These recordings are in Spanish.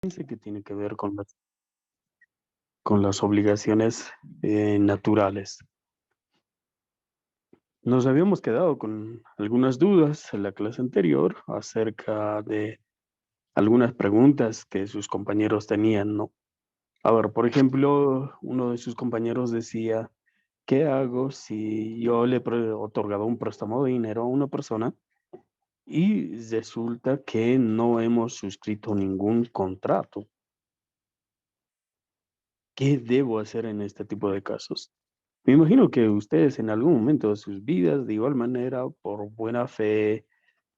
que tiene que ver con las obligaciones naturales. Nos habíamos quedado con algunas dudas en la clase anterior acerca de algunas preguntas que sus compañeros tenían, ¿no? A ver, por ejemplo, uno de sus compañeros decía, ¿qué hago si yo le he otorgado un préstamo de dinero a una persona y resulta que no hemos suscrito ningún contrato? ¿Qué debo hacer en este tipo de casos? Me imagino que ustedes en algún momento de sus vidas, de igual manera, por buena fe,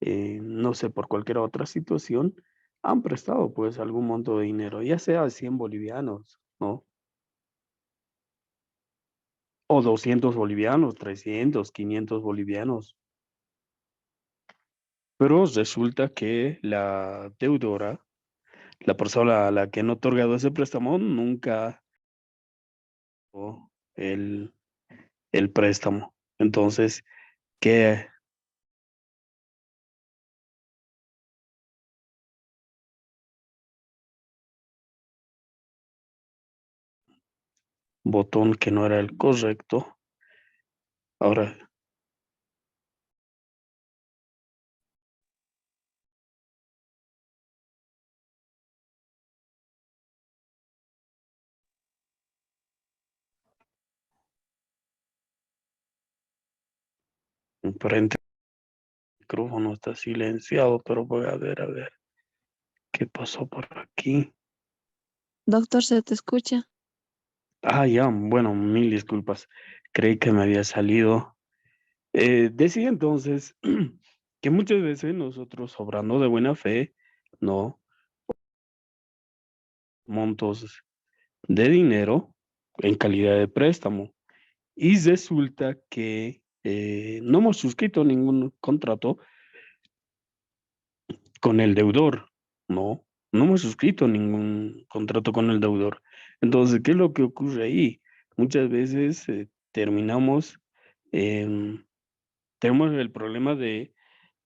no sé, por cualquier otra situación, han prestado pues algún monto de dinero, ya sea 100 bolivianos, ¿no? O 200 bolivianos, 300, 500 bolivianos. Pero resulta que la deudora, la persona a la que han otorgado ese préstamo, nunca pagó el préstamo. Entonces, ¿qué botón que no era el correcto? Ahora, enfrente el micrófono está silenciado, pero voy a ver, ¿qué pasó por aquí? Doctor, ¿se te escucha? Ah, ya, bueno, mil disculpas. Creí que me había salido. Decía entonces que muchas veces nosotros, obrando de buena fe, no montos de dinero en calidad de préstamo. Y resulta que no hemos suscrito ningún contrato con el deudor, no, no hemos suscrito ningún contrato con el deudor. Entonces, ¿qué es lo que ocurre ahí? Muchas veces terminamos, em, tenemos el problema de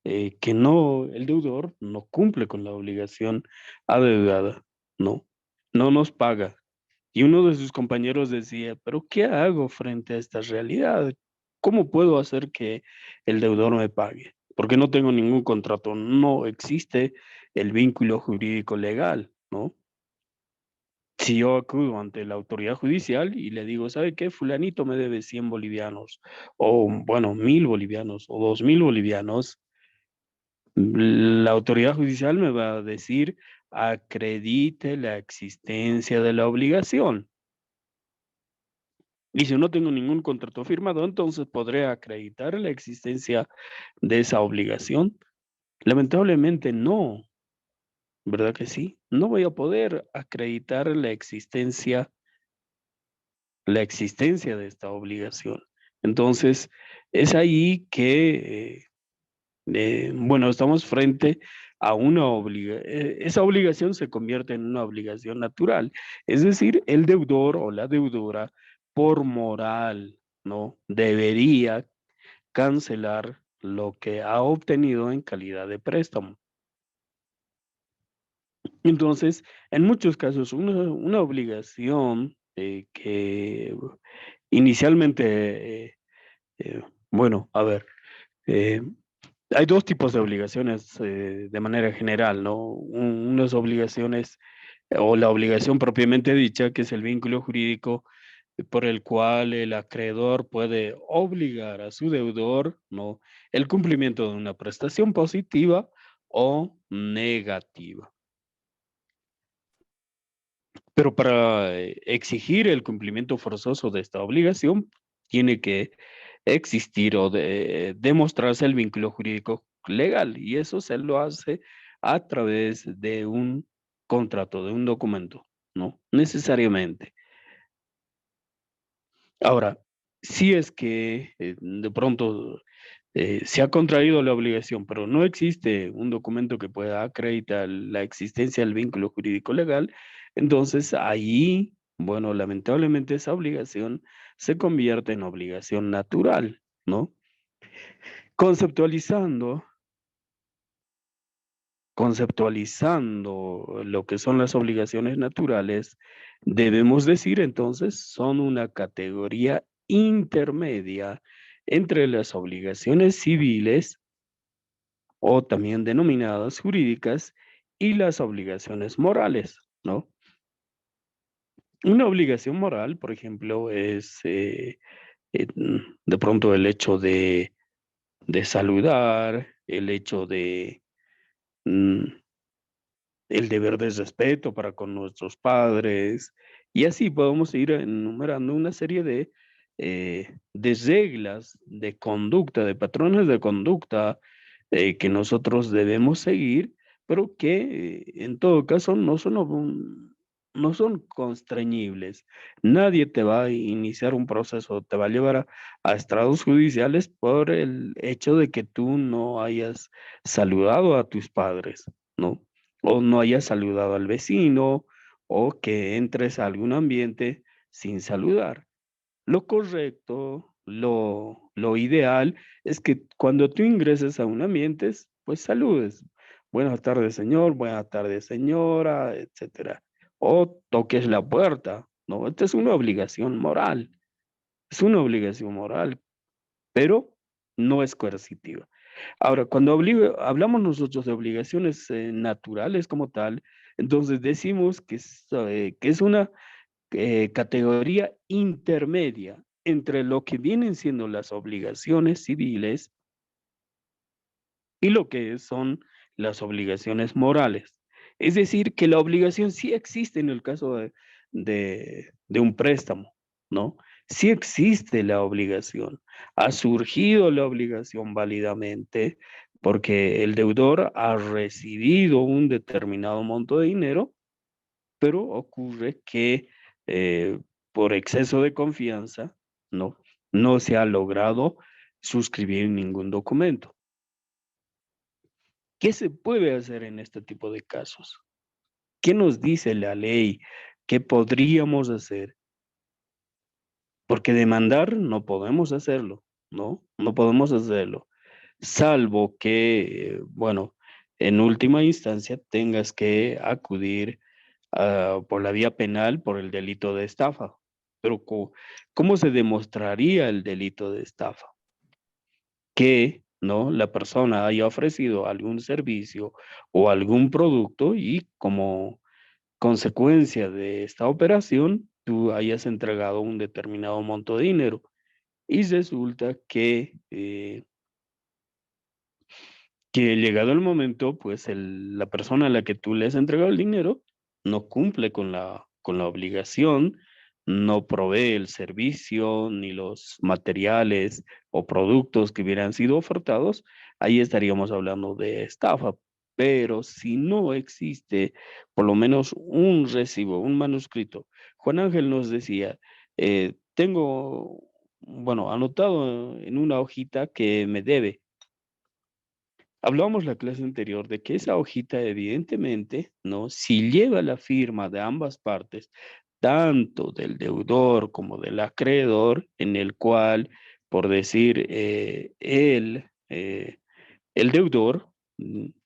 que no, el deudor no cumple con la obligación adeudada, no, no nos paga. Y uno de sus compañeros decía, pero ¿qué hago frente a esta realidad? ¿Cómo puedo hacer que el deudor me pague? Porque no tengo ningún contrato, no existe el vínculo jurídico legal, ¿no? Si yo acudo ante la autoridad judicial y le digo, ¿sabe qué? Fulanito me debe 100 bolivianos, o bueno, 1000 bolivianos, o 2000 bolivianos, la autoridad judicial me va a decir, acredite la existencia de la obligación. Y si no tengo ningún contrato firmado, entonces podré acreditar la existencia de esa obligación. Lamentablemente no, ¿verdad que sí? No voy a poder acreditar la existencia de esta obligación. Entonces, es ahí que, bueno, estamos frente a una obligación. Esa obligación se convierte en una obligación natural. Es decir, el deudor o la deudora, por moral, ¿no? Debería cancelar lo que ha obtenido en calidad de préstamo. Entonces, en muchos casos, una obligación que inicialmente, bueno, a ver, eh, hay dos tipos de obligaciones de manera general, ¿no? Unas obligaciones o la obligación propiamente dicha, que es el vínculo jurídico por el cual el acreedor puede obligar a su deudor, ¿no? El cumplimiento de una prestación positiva o negativa. Pero para exigir el cumplimiento forzoso de esta obligación, tiene que existir o demostrarse el vínculo jurídico legal, y eso se lo hace a través de un contrato, de un documento, ¿no? Necesariamente. Ahora, si es que de pronto se ha contraído la obligación, pero no existe un documento que pueda acreditar la existencia del vínculo jurídico legal, entonces ahí, bueno, lamentablemente esa obligación se convierte en obligación natural, ¿no? Conceptualizando conceptualizando lo que son las obligaciones naturales, debemos decir entonces son una categoría intermedia entre las obligaciones civiles o también denominadas jurídicas y las obligaciones morales, ¿no? Una obligación moral, por ejemplo, es de pronto el hecho de saludar, el hecho de mm, el deber de respeto para con nuestros padres, y así podemos ir enumerando una serie de reglas de conducta, de patrones de conducta que nosotros debemos seguir, pero que en todo caso no son constreñibles. Nadie te va a iniciar un proceso, te va a llevar a estrados judiciales por el hecho de que tú no hayas saludado a tus padres, ¿no? O no hayas saludado al vecino, o que entres a algún ambiente sin saludar. Lo correcto, lo ideal es que cuando tú ingreses a un ambiente, pues saludes. Buenas tardes, señor, buenas tardes, señora, etcétera. O toques la puerta, ¿no? Esta es una obligación moral, es una obligación moral, pero no es coercitiva. Ahora, cuando hablamos nosotros de obligaciones naturales como tal, entonces decimos que es una categoría intermedia entre lo que vienen siendo las obligaciones civiles y lo que son las obligaciones morales. Es decir, que la obligación sí existe en el caso de un préstamo, ¿no? Sí existe la obligación. Ha surgido la obligación válidamente porque el deudor ha recibido un determinado monto de dinero, pero ocurre que eh, por exceso de confianza, ¿no? No se ha logrado suscribir ningún documento. ¿Qué se puede hacer en este tipo de casos? ¿Qué nos dice la ley? ¿Qué podríamos hacer? Porque demandar no podemos hacerlo, ¿no? No podemos hacerlo, salvo que, bueno, en última instancia tengas que acudir por la vía penal por el delito de estafa. Pero ¿cómo se demostraría el delito de estafa? Que, ¿no? La persona haya ofrecido algún servicio o algún producto y como consecuencia de esta operación, tú hayas entregado un determinado monto de dinero y resulta que llegado el momento, pues la persona a la que tú le has entregado el dinero no cumple con la obligación, no provee el servicio ni los materiales o productos que hubieran sido ofertados, ahí estaríamos hablando de estafa. Pero si no existe por lo menos un recibo, un manuscrito, Juan Ángel nos decía, tengo, bueno, anotado en una hojita que me debe. Hablábamos la clase anterior de que esa hojita evidentemente, ¿no? Si lleva la firma de ambas partes, tanto del deudor como del acreedor, en el cual, por decir, el deudor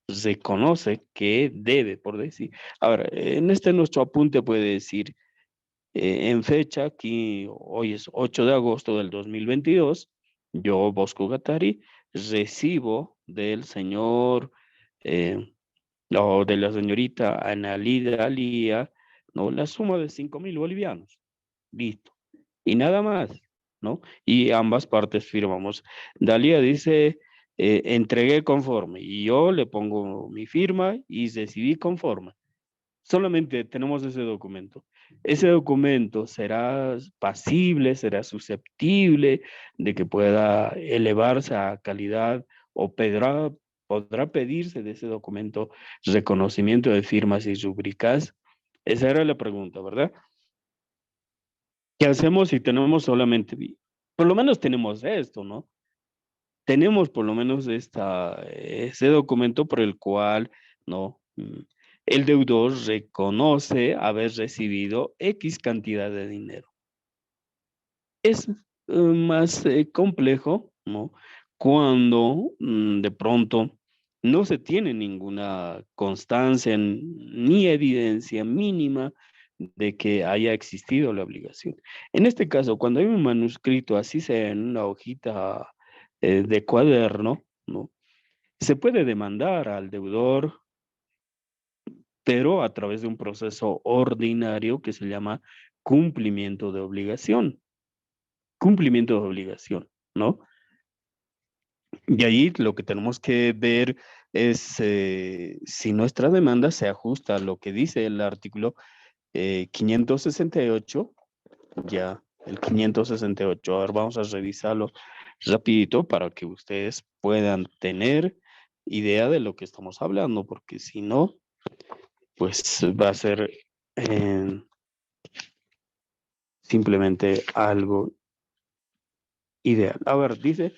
reconoce que debe, por decir. Ahora, en este nuestro apunte puede decir, en fecha, aquí hoy es 8 de agosto del 2022, yo, Bosco Gatari, recibo del señor eh, o de la señorita Analida Alía, ¿no? La suma de 5.000 bolivianos. Listo. Y nada más, ¿no? Y ambas partes firmamos. Dalia dice, entregué conforme, y yo le pongo mi firma y recibí conforme. Solamente tenemos ese documento. Ese documento será pasible, será susceptible de que pueda elevarse a calidad o podrá pedirse de ese documento reconocimiento de firmas y rúbricas. Esa era la pregunta, ¿verdad? ¿Qué hacemos si tenemos solamente, por lo menos tenemos esto, ¿no? Tenemos por lo menos ese documento por el cual, ¿no? El deudor reconoce haber recibido X cantidad de dinero. Es más complejo, ¿no? Cuando de pronto no se tiene ninguna constancia ni evidencia mínima de que haya existido la obligación. En este caso, cuando hay un manuscrito, así sea en una hojita de cuaderno, ¿no? Se puede demandar al deudor, pero a través de un proceso ordinario que se llama cumplimiento de obligación. Cumplimiento de obligación, ¿no? Y ahí lo que tenemos que ver es si nuestra demanda se ajusta a lo que dice el artículo 568, ya, el 568. Ahora vamos a revisarlo rapidito para que ustedes puedan tener idea de lo que estamos hablando, porque si no, pues va a ser eh, simplemente algo ideal. A ver, dice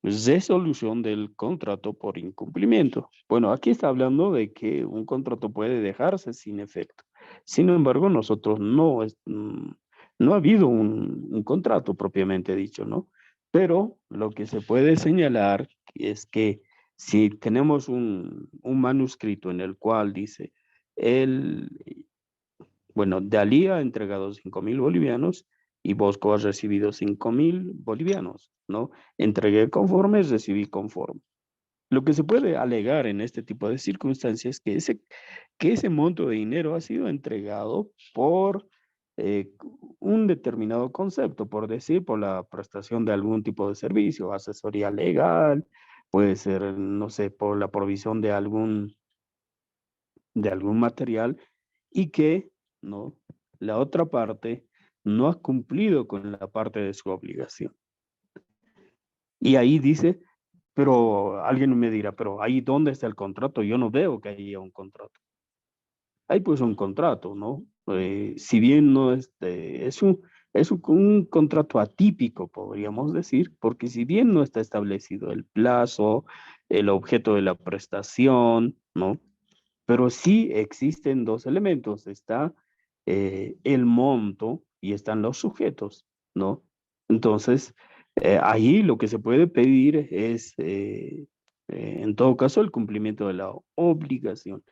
resolución del contrato por incumplimiento. Bueno, aquí está hablando de que un contrato puede dejarse sin efecto. Sin embargo, nosotros no ha habido un contrato propiamente dicho, ¿no? Pero lo que se puede señalar es que si tenemos un manuscrito en el cual dice, el, bueno, Dalí ha entregado 5.000 bolivianos y Bosco ha recibido 5.000 bolivianos, ¿no? Entregué conforme, recibí conforme. Lo que se puede alegar en este tipo de circunstancias es que ese monto de dinero ha sido entregado por un determinado concepto, por decir, por la prestación de algún tipo de servicio, asesoría legal, puede ser, no sé, por la provisión de algún material y que, ¿no? La otra parte no ha cumplido con la parte de su obligación. Y ahí dice, pero alguien me dirá, pero ahí dónde está el contrato, yo no veo que haya un contrato. Hay pues un contrato, ¿no? Si bien no es un contrato atípico, podríamos decir, porque si bien no está establecido el plazo, el objeto de la prestación, ¿no? Pero sí existen dos elementos, está el monto y están los sujetos, ¿no? Entonces, ahí lo que se puede pedir es, en todo caso, el cumplimiento de la obligación.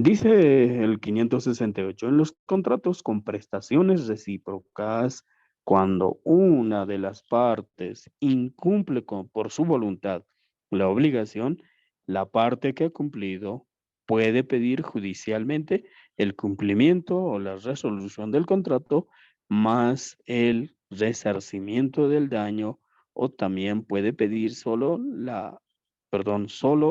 Dice el 568, en los contratos con prestaciones recíprocas, cuando una de las partes incumple por su voluntad la obligación, la parte que ha cumplido puede pedir judicialmente el cumplimiento o la resolución del contrato más el resarcimiento del daño, o también puede pedir solo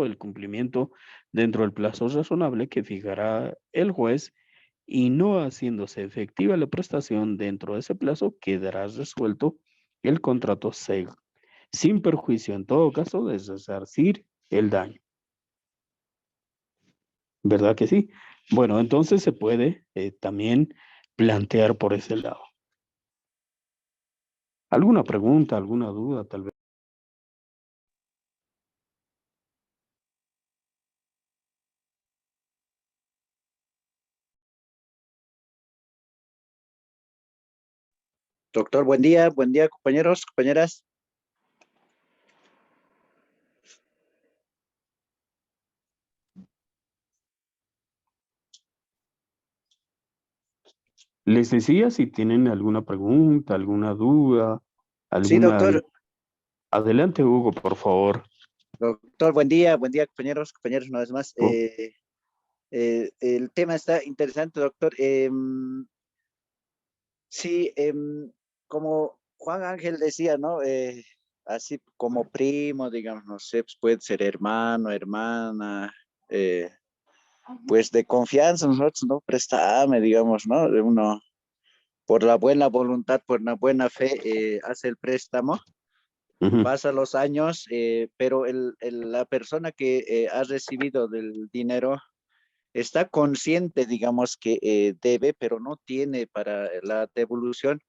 el cumplimiento dentro del plazo razonable que fijará el juez, y no haciéndose efectiva la prestación dentro de ese plazo, quedará resuelto el contrato sin perjuicio en todo caso de resarcir el daño. ¿Verdad que sí? Bueno, entonces se puede también plantear por ese lado. ¿Alguna pregunta, alguna duda tal vez? Doctor, buen día, compañeros, compañeras. Les decía si tienen alguna pregunta, alguna duda, Sí, alguna... doctor, Adelante, Hugo, por favor. doctor, buen día, compañeros, compañeros, una vez más. El tema está interesante, doctor. Sí, como Juan Ángel decía, ¿no? Así como primo, digamos, no sé, pues puede ser hermano, hermana, eh, pues de confianza nosotros, ¿no? Préstame, digamos, ¿no? De uno, por la buena voluntad, por la buena fe, hace el préstamo. Ujú. Pasa los años, pero la persona que ha recibido del dinero está consciente, digamos, que debe, pero no tiene para la devolución.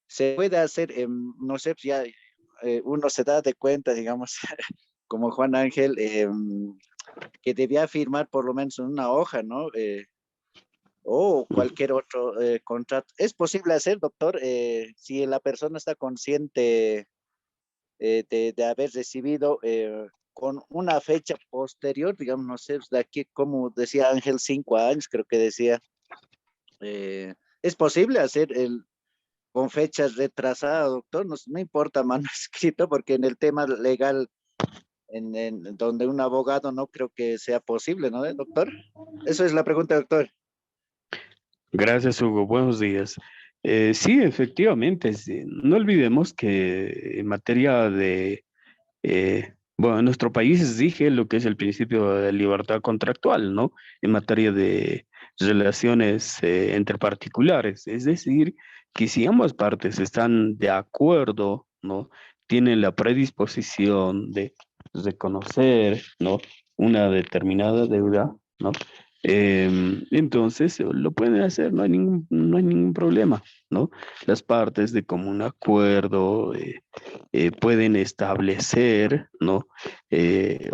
Se puede hacer, no sé, pues ya uno se da de cuenta, digamos, como Juan Ángel, que debía firmar por lo menos en una hoja, ¿no? O Ujú. cualquier otro contrato. ¿Es posible hacer, doctor, si la persona está consciente de haber recibido? con una fecha posterior, digamos, no sé, de aquí, como decía Ángel, 5 años, creo que decía, es posible hacer con fechas retrasadas, doctor, no, no importa manuscrito, porque en el tema legal, en donde un abogado no creo que sea posible, ¿no, doctor? Eso es la pregunta, doctor. Gracias, Hugo. Buenos días. Sí, efectivamente, sí. No olvidemos que en materia de, bueno, en nuestro país rige lo que es el principio de libertad contractual, ¿no? En materia de relaciones entre particulares. Es decir, que si ambas partes están de acuerdo, ¿no? Tienen la predisposición de reconocer, ¿no? Una determinada deuda, ¿no? Entonces lo pueden hacer, no hay ningún problema, ¿no? Las partes de común acuerdo pueden establecer, ¿no?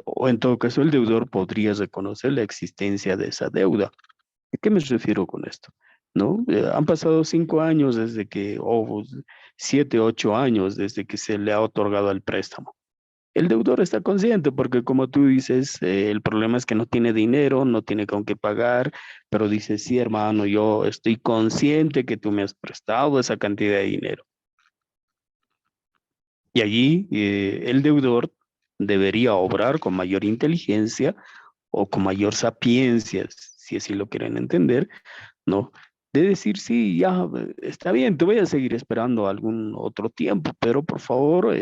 O en todo caso el deudor podría reconocer la existencia de esa deuda. ¿A qué me refiero con esto? ¿No? Han pasado 5 años desde que, o 7, 8 años desde que se le ha otorgado el préstamo. El deudor está consciente porque como tú dices, el problema es que no tiene dinero, no tiene con qué pagar, pero dice, sí, hermano, yo estoy consciente que tú me has prestado esa cantidad de dinero. Y allí el deudor debería obrar con mayor inteligencia o con mayor sapiencia, si así lo quieren entender, ¿no? De decir, sí, ya, está bien, te voy a seguir esperando algún otro tiempo, pero por favor,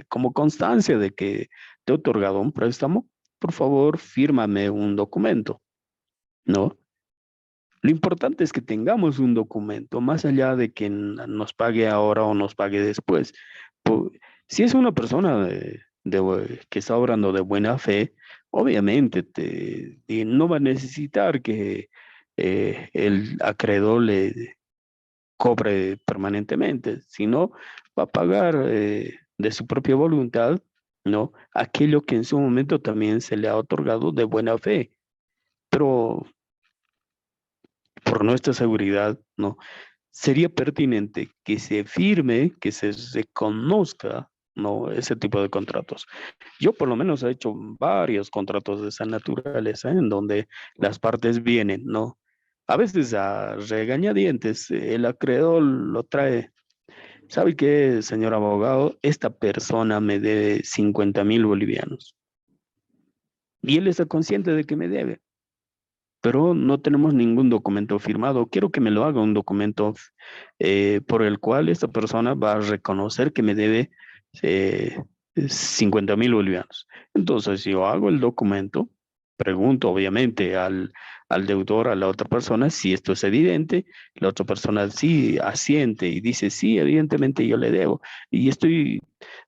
como constancia de que te he otorgado un préstamo, por favor, fírmame un documento, ¿no? Lo importante es que tengamos un documento, más allá de que nos pague ahora o nos pague después. Si es una persona que está obrando de buena fe, obviamente y no va a necesitar que el acreedor le cobre permanentemente, sino va a pagar de su propia voluntad, ¿no? Aquello que en su momento también se le ha otorgado de buena fe. Pero por nuestra seguridad, ¿no? Sería pertinente que se firme, que se reconozca, ¿no? Ese tipo de contratos. Yo por lo menos he hecho varios contratos de esa naturaleza en donde las partes vienen, ¿no? A veces a regañadientes, el acreedor lo trae. ¿Sabe qué, señor abogado? Esta persona me debe 50.000 bolivianos. Y él está consciente de que me debe, pero no tenemos ningún documento firmado. Quiero que me lo haga un documento por el cual esta persona va a reconocer que me debe eh, 50.000 bolivianos. Entonces, yo hago el documento, pregunto obviamente al deudor, a la otra persona, si esto es evidente. La otra persona sí asiente y dice, sí, evidentemente yo le debo. Y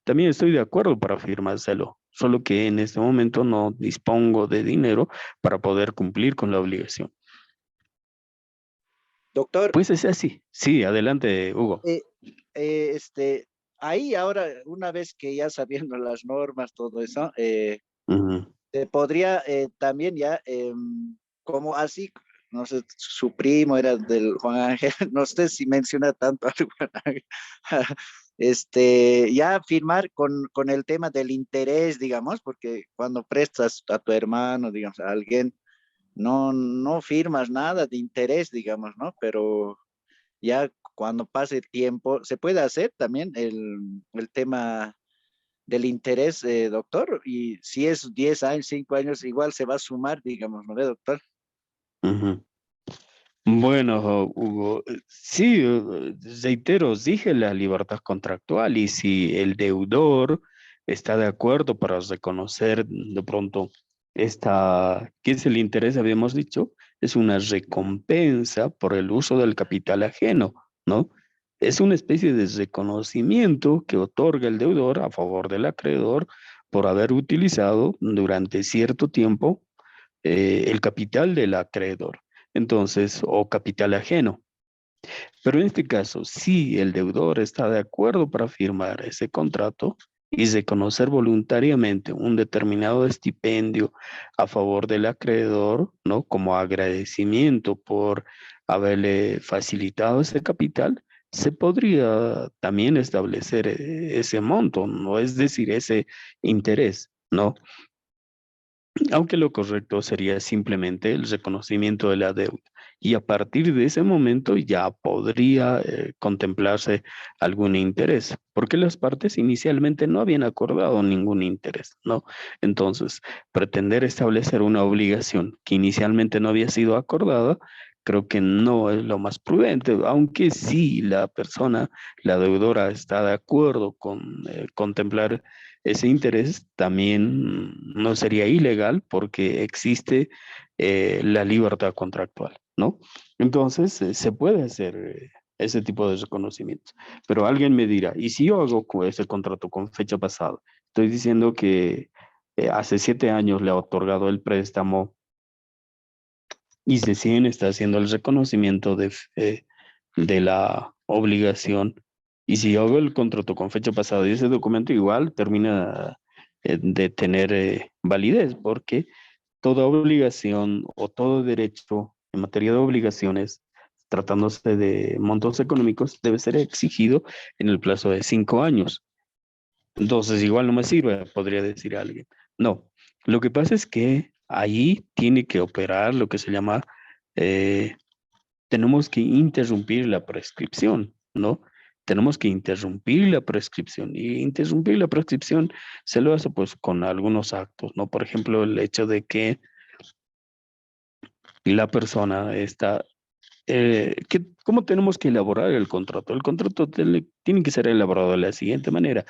también estoy de acuerdo para firmárselo, solo que en este momento no dispongo de dinero para poder cumplir con la obligación. Doctor, Pues es así. Sí, adelante, Hugo. eh, este, ahí ahora, una vez que ya sabiendo las normas, todo eso, Ujú. se podría también ya, como así, no sé, su primo era del Juan Ángel, no sé si menciona tanto al Juan Ángel, ya firmar con el tema del interés, digamos, porque cuando prestas a tu hermano, digamos, a alguien, no firmas nada de interés, digamos, ¿no? Pero ya cuando pase tiempo, se puede hacer también el tema del interés, doctor, y si es 10 años, 5 años, igual se va a sumar, digamos, ¿no ve, doctor? Ujú. Bueno, Hugo, sí, reitero, dije la libertad contractual y si el deudor está de acuerdo para reconocer de pronto ¿qué es el interés? Habíamos dicho, es una recompensa por el uso del capital ajeno, ¿no? Es una especie de reconocimiento que otorga el deudor a favor del acreedor por haber utilizado durante cierto tiempo el capital del acreedor. Entonces, o capital ajeno. Pero en este caso, si el deudor está de acuerdo para firmar ese contrato y reconocer voluntariamente un determinado estipendio a favor del acreedor, ¿no? Como agradecimiento por haberle facilitado ese capital, se podría también establecer ese monto, ¿no? Es decir, ese interés, ¿no? Aunque lo correcto sería simplemente el reconocimiento de la deuda. Y a partir de ese momento ya podría contemplarse algún interés, porque las partes inicialmente no habían acordado ningún interés, ¿no? Entonces, pretender establecer una obligación que inicialmente no había sido acordada, creo que no es lo más prudente, aunque sí la persona, la deudora, está de acuerdo con contemplar ese interés, también no sería ilegal porque existe la libertad contractual, ¿no? Entonces, se puede hacer ese tipo de reconocimientos. Pero alguien me dirá, ¿y si yo hago ese contrato con fecha pasada? Estoy diciendo que hace 7 años le ha otorgado el préstamo y se siguen está haciendo el reconocimiento de la obligación. Y si yo hago el contrato con fecha pasada y ese documento igual termina de tener validez, porque toda obligación o todo derecho en materia de obligaciones, tratándose de montos económicos, debe ser exigido en el plazo de 5 años. Entonces, igual no me sirve, podría decir alguien. No, lo que pasa es que ahí tiene que operar lo que se llama, eh, tenemos que interrumpir la prescripción, ¿no? Tenemos que interrumpir la prescripción y interrumpir la prescripción se lo hace pues con algunos actos, ¿no? Por ejemplo, el hecho de que la persona está, ¿cómo tenemos que elaborar el contrato? El contrato tiene que ser elaborado de la siguiente manera.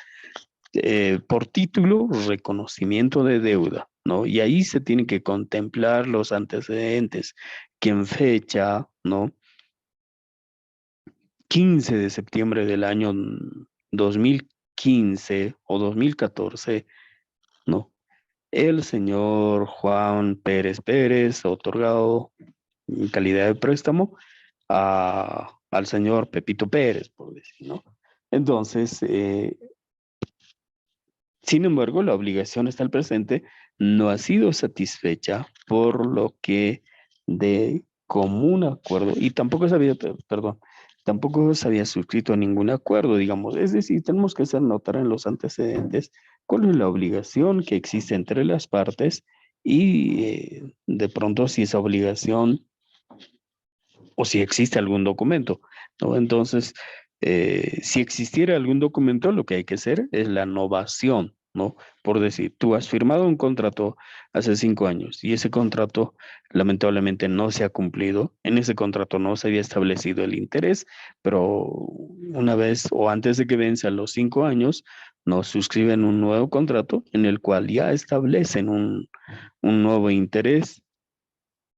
Por título, reconocimiento de deuda, ¿no? Y ahí se tienen que contemplar los antecedentes, que en fecha, ¿no? 15 de septiembre del año 2015 o 2014, ¿no? El señor Juan Pérez Pérez, otorgado en calidad de préstamo al señor Pepito Pérez, por decir, ¿no? Entonces, sin embargo, la obligación hasta el presente no ha sido satisfecha, por lo que de común acuerdo, y tampoco se había, perdón, tampoco se había suscrito ningún acuerdo, digamos. Es decir, tenemos que hacer notar en los antecedentes cuál es la obligación que existe entre las partes y de pronto si esa obligación o si existe algún documento, ¿no? Entonces, si existiera algún documento, lo que hay que hacer es la novación, ¿no? Por decir, tú has firmado un contrato hace 5 años y ese contrato lamentablemente no se ha cumplido. En ese contrato no se había establecido el interés, pero una vez o antes de que venzan los 5 años, nos suscriben un nuevo contrato en el cual ya establecen un nuevo interés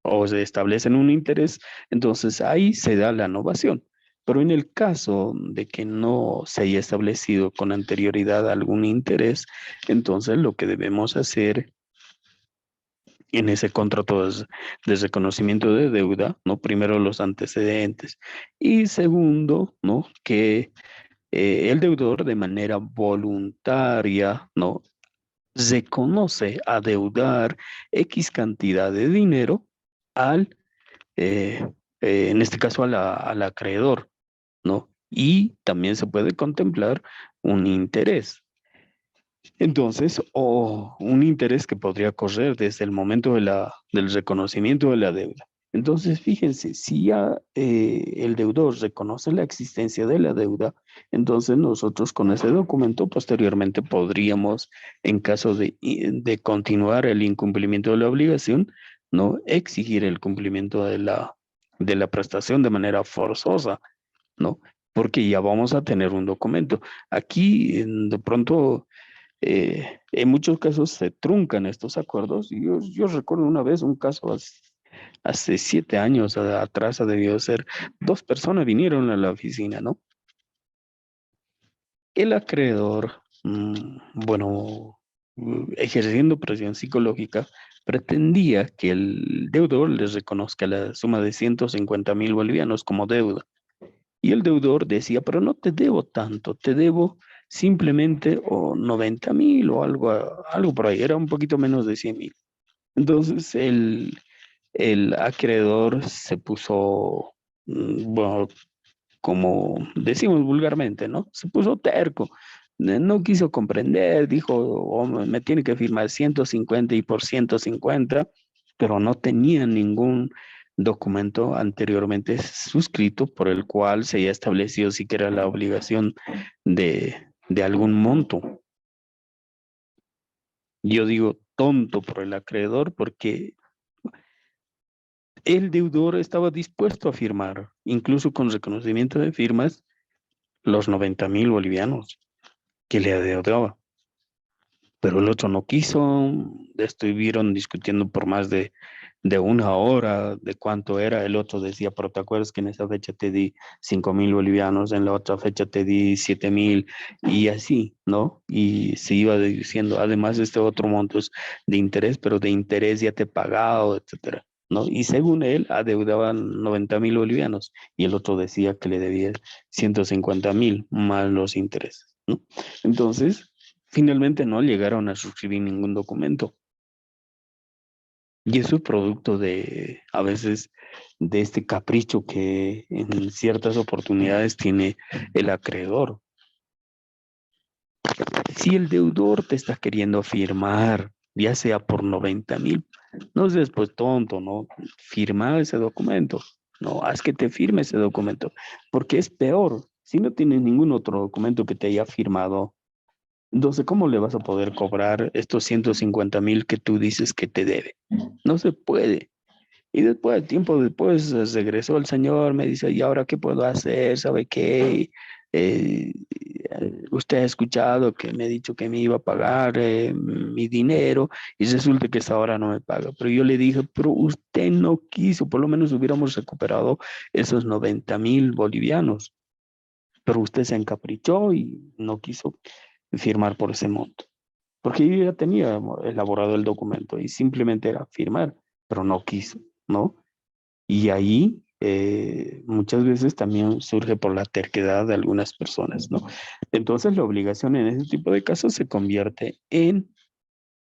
o se establecen un interés, entonces ahí se da la novación. Pero en el caso de que no se haya establecido con anterioridad algún interés, entonces lo que debemos hacer en ese contrato de reconocimiento de deuda, ¿no? Primero los antecedentes y segundo, ¿no? Que el deudor de manera voluntaria, ¿no? Reconoce adeudar X cantidad de dinero al eh, en este caso al acreedor, ¿no? Y también se puede contemplar un interés. Entonces, o un interés que podría correr desde el momento del reconocimiento de la deuda. Entonces, fíjense, si ya el deudor reconoce la existencia de la deuda, entonces nosotros con ese documento posteriormente podríamos, en caso de continuar el incumplimiento de la obligación, no exigir el cumplimiento de la prestación de manera forzosa, ¿no? Porque ya vamos a tener un documento. Aquí, de pronto, en muchos casos se truncan estos acuerdos. Y yo recuerdo una vez un caso hace 7 años atrás, ha debido ser, 2 personas vinieron a la oficina, ¿no? El acreedor, bueno, ejerciendo presión psicológica, pretendía que el deudor les reconozca la suma de 150.000 bolivianos como deuda. Y el deudor decía, pero no te debo tanto, te debo simplemente o 90.000 o algo por ahí, era un poquito menos de 100.000. Entonces el acreedor se puso, bueno, como decimos vulgarmente, ¿no? Se puso terco, no quiso comprender, dijo, "Oh, me tiene que firmar 150 y por 150", pero no tenía ningún documento anteriormente suscrito por el cual se haya establecido siquiera la obligación de algún monto. Yo digo tonto por el acreedor porque el deudor estaba dispuesto a firmar, incluso con reconocimiento de firmas, los 90.000 bolivianos que le adeudaba. Pero el otro no quiso, estuvieron discutiendo por más de una hora de cuánto era. El otro decía, pero ¿te acuerdas que en esa fecha te di 5.000 bolivianos, en la otra fecha te di 7.000 y así, ¿no? Y se iba diciendo, además de este otro monto es de interés, pero de interés ya te he pagado, etcétera, ¿no? Y según él, adeudaban 90.000 bolivianos y el otro decía que le debía 150.000 más los intereses, ¿no? Entonces, finalmente no llegaron a suscribir ningún documento. Y eso es producto de, a veces, de este capricho que en ciertas oportunidades tiene el acreedor. Si el deudor te está queriendo firmar, ya sea por 90.000, no seas pues tonto, ¿no? Firma ese documento. No, haz que te firme ese documento, porque es peor. Si no tienes ningún otro documento que te haya firmado, entonces, ¿cómo le vas a poder cobrar estos 150.000 que tú dices que te debe? No se puede. Y después, tiempo después, regresó el señor, me dice, ¿y ahora qué puedo hacer? ¿Sabe qué? Usted ha escuchado que me ha dicho que me iba a pagar mi dinero y resulta que esa hora no me paga. Pero yo le dije, pero usted no quiso, por lo menos hubiéramos recuperado esos 90.000 bolivianos. Pero usted se encaprichó y no quiso firmar por ese monto. Porque yo ya tenía elaborado el documento y simplemente era firmar, pero no quiso, ¿no? Y ahí muchas veces también surge por la terquedad de algunas personas, ¿no? Entonces la obligación en ese tipo de casos se convierte en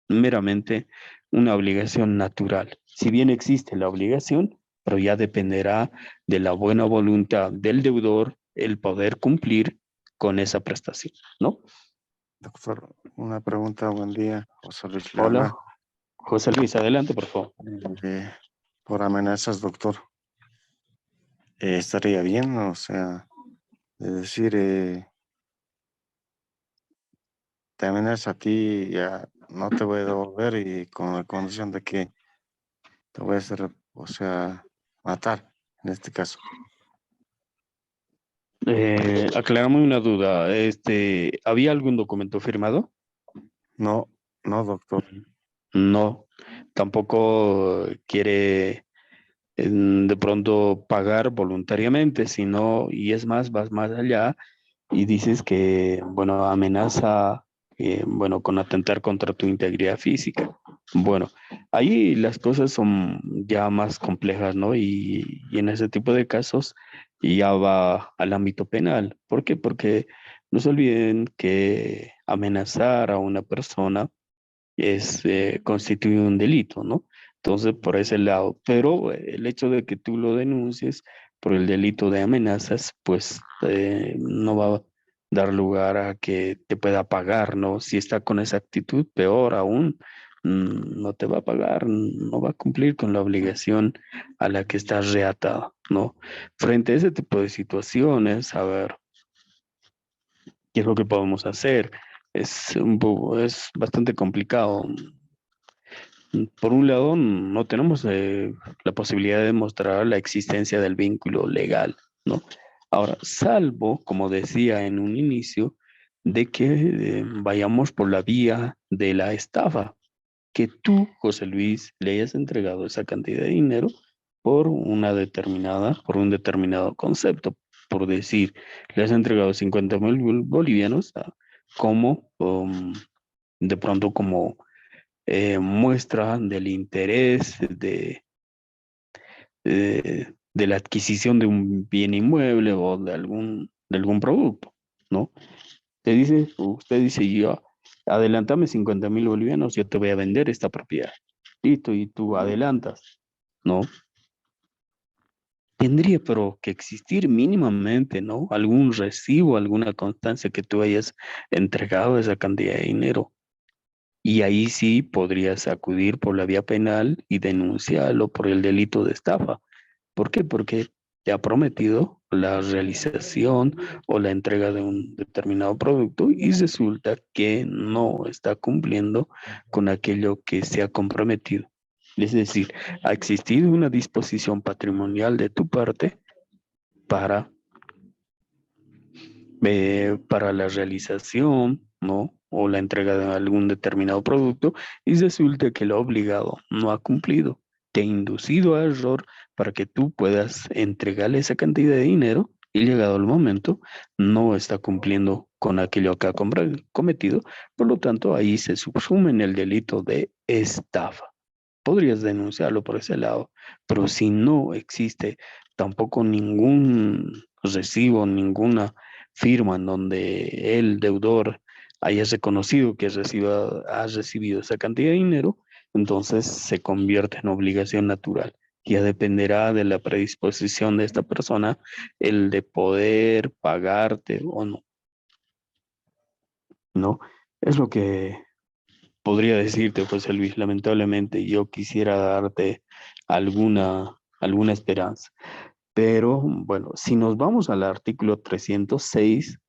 meramente una obligación natural. Si bien existe la obligación, pero ya dependerá de la buena voluntad del deudor el poder cumplir con esa prestación, ¿no? Doctor, una pregunta, buen día. José Luis le Hola, habla. José Luis, adelante, por favor. Eh, por amenazas, doctor. ¿Estaría bien? O sea, es decir, te amenaza a ti, ya no te voy a devolver y con la condición de que te voy a hacer, o sea, matar, en este caso. Aclarame una duda. ¿Había algún documento firmado? No, no, doctor. No, tampoco quiere de pronto pagar voluntariamente, sino, y es más, vas más allá y dices que, bueno, amenaza, bueno, con atentar contra tu integridad física. Bueno, ahí las cosas son ya más complejas, ¿no? Y en ese tipo de casos ya va al ámbito penal. ¿Por qué? Porque no se olviden que amenazar a una persona constituye un delito, ¿no? Entonces, por ese lado, pero el hecho de que tú lo denuncies por el delito de amenazas, pues no va a dar lugar a que te pueda pagar, ¿no? Si está con esa actitud, peor aún, no te va a pagar, no va a cumplir con la obligación a la que estás reatado, ¿no? Frente a ese tipo de situaciones, a ver, ¿qué es lo que podemos hacer? Es bastante complicado. Por un lado, no tenemos la posibilidad de demostrar la existencia del vínculo legal, ¿no? Ahora, salvo, como decía en un inicio, de que vayamos por la vía de la estafa, que tú, José Luis, le hayas entregado esa cantidad de dinero por un determinado concepto, por decir, le has entregado 50.000 bolivianos como, de pronto como muestra del interés de la adquisición de un bien inmueble o de algún producto, ¿no? Usted dice, yo, adelántame 50.000 bolivianos, yo te voy a vender esta propiedad. Listo, y tú adelantas, ¿no? tendría pero que existir mínimamente, ¿no? Algún recibo, alguna constancia que tú hayas entregado esa cantidad de dinero. Y ahí sí podrías acudir por la vía penal y denunciarlo por el delito de estafa. ¿Por qué? Porque te ha prometido la realización o la entrega de un determinado producto y resulta que no está cumpliendo con aquello que se ha comprometido. Es decir, ha existido una disposición patrimonial de tu parte para, para la realización, ¿no? O la entrega de algún determinado producto y resulta que el obligado no ha cumplido. Te ha inducido a error para que tú puedas entregarle esa cantidad de dinero y llegado el momento no está cumpliendo con aquello que ha cometido. Por lo tanto, ahí se subsume en el delito de estafa. Podrías denunciarlo por ese lado, pero si no existe tampoco ningún recibo, ninguna firma en donde el deudor haya reconocido que ha recibido esa cantidad de dinero, entonces se convierte en obligación natural. Ya dependerá de la predisposición de esta persona el de poder pagarte o no, ¿no? Es lo que podría decirte, José Luis. Lamentablemente yo quisiera darte alguna esperanza. Pero bueno, si nos vamos al artículo 306,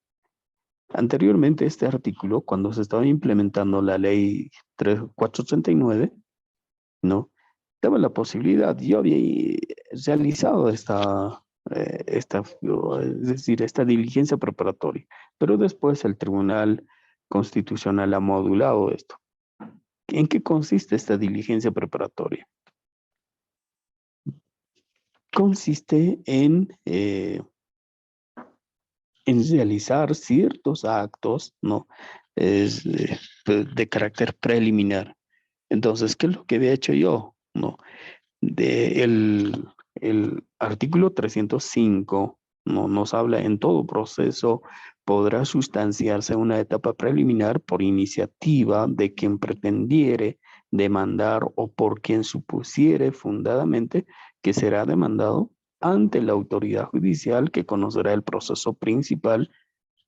anteriormente este artículo, cuando se estaba implementando la ley 439, ¿no? Daba la posibilidad, yo había realizado es decir, esta diligencia preparatoria, pero después el Tribunal Constitucional ha modulado esto. ¿En qué consiste esta diligencia preparatoria? Consiste en realizar ciertos actos, ¿no? Es de carácter preliminar. Entonces, ¿qué es lo que había hecho yo? ¿No? El artículo 305, ¿no? Nos habla en todo proceso podrá sustanciarse una etapa preliminar por iniciativa de quien pretendiere demandar o por quien supusiere fundadamente que será demandado ante la autoridad judicial que conocerá el proceso principal.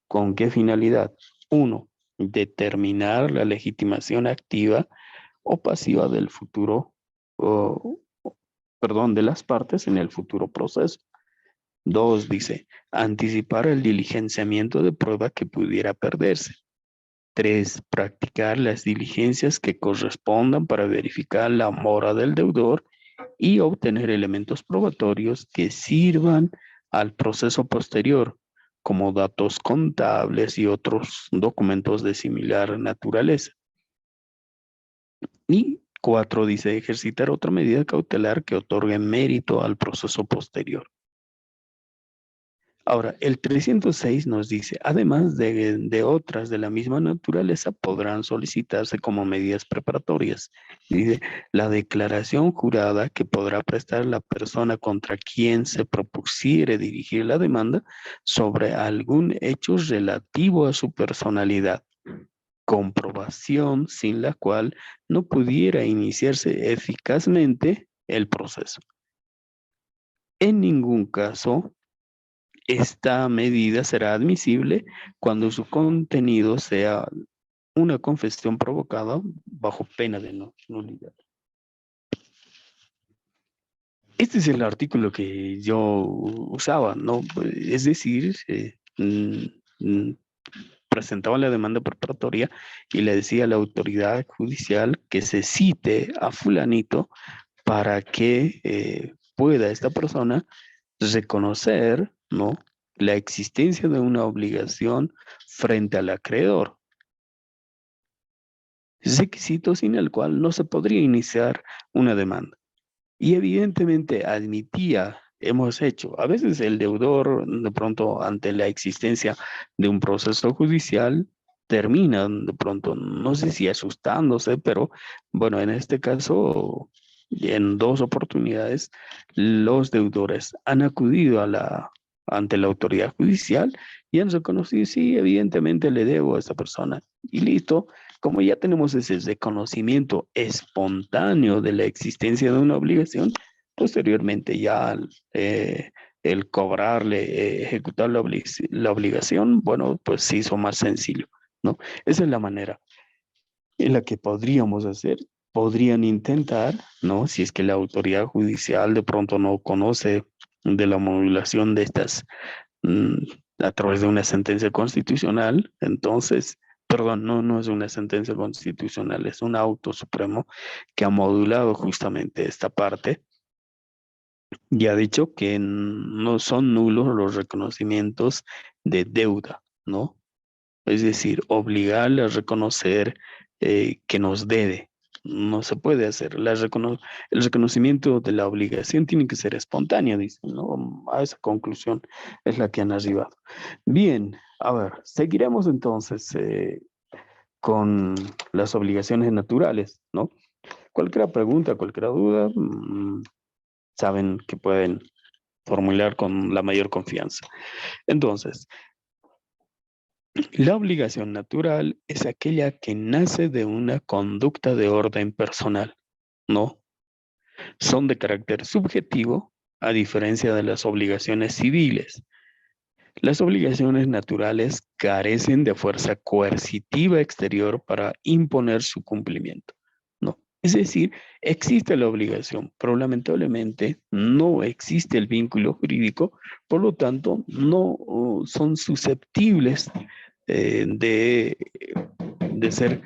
¿Con qué finalidad? Uno, determinar la legitimación activa o pasiva del futuro, o, perdón, de las partes en el futuro proceso. Dos, dice, anticipar el diligenciamiento de prueba que pudiera perderse. Tres, practicar las diligencias que correspondan para verificar la mora del deudor y obtener elementos probatorios que sirvan al proceso posterior, como datos contables y otros documentos de similar naturaleza. Y cuatro, dice, ejercitar otra medida cautelar que otorgue mérito al proceso posterior. Ahora, el 306 nos dice, además de otras de la misma naturaleza, podrán solicitarse como medidas preparatorias. Dice, la declaración jurada que podrá prestar la persona contra quien se propusiere dirigir la demanda sobre algún hecho relativo a su personalidad. Comprobación sin la cual no pudiera iniciarse eficazmente el proceso. En ningún caso, esta medida será admisible cuando su contenido sea una confesión provocada bajo pena de nulidad. Este es el artículo que yo usaba, ¿no? Es decir, presentaba la demanda preparatoria y le decía a la autoridad judicial que se cite a fulanito para que pueda esta persona reconocer, ¿no?, la existencia de una obligación frente al acreedor. Requisito sin el cual no se podría iniciar una demanda. Y evidentemente admitía, hemos hecho, a veces el deudor de pronto ante la existencia de un proceso judicial termina de pronto, no sé si asustándose, pero bueno, en este caso, en dos oportunidades, los deudores han acudido ante la autoridad judicial y han reconocido, sí, evidentemente le debo a esta persona. Y listo, como ya tenemos ese reconocimiento espontáneo de la existencia de una obligación, posteriormente ya el cobrarle, ejecutar la obligación, bueno, pues se hizo más sencillo, ¿no? Esa es la manera en la que podríamos hacer, podrían intentar, ¿no? Si es que la autoridad judicial de pronto no conoce de la modulación de estas mm, a través de una sentencia constitucional, entonces, perdón, no es una sentencia constitucional, es un auto supremo que ha modulado justamente esta parte y ha dicho que no son nulos los reconocimientos de deuda, ¿no? Es decir, obligarle a reconocer que nos debe. No se puede hacer. El reconocimiento de la obligación tiene que ser espontáneo, dicen, ¿no? A esa conclusión es la que han arribado. Bien, a ver, seguiremos entonces con las obligaciones naturales, ¿no? Cualquier pregunta, cualquier duda, saben que pueden formular con la mayor confianza. Entonces, la obligación natural es aquella que nace de una conducta de orden personal, ¿no? Son de carácter subjetivo, a diferencia de las obligaciones civiles. Las obligaciones naturales carecen de fuerza coercitiva exterior para imponer su cumplimiento, ¿no? Es decir, existe la obligación, pero lamentablemente no existe el vínculo jurídico, por lo tanto, no son susceptibles de ser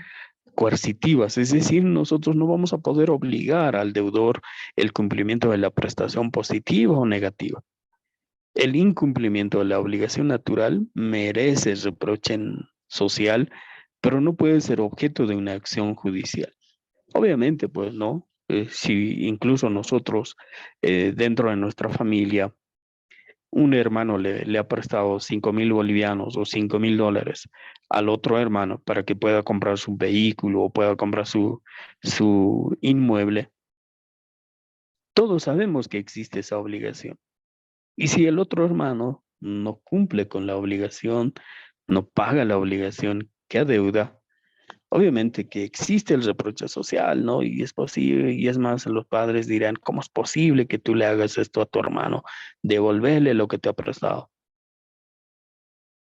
coercitivas, es decir, nosotros no vamos a poder obligar al deudor el cumplimiento de la prestación positiva o negativa. El incumplimiento de la obligación natural merece reproche social, pero no puede ser objeto de una acción judicial. Obviamente, pues no, si incluso nosotros dentro de nuestra familia un hermano le ha prestado 5.000 bolivianos o 5.000 dólares al otro hermano para que pueda comprar su vehículo o pueda comprar su inmueble, todos sabemos que existe esa obligación. Y si el otro hermano no cumple con la obligación, no paga la obligación que adeuda, obviamente que existe el reproche social, ¿no? Y es posible, y es más, los padres dirán, ¿cómo es posible que tú le hagas esto a tu hermano? Devolverle lo que te ha prestado.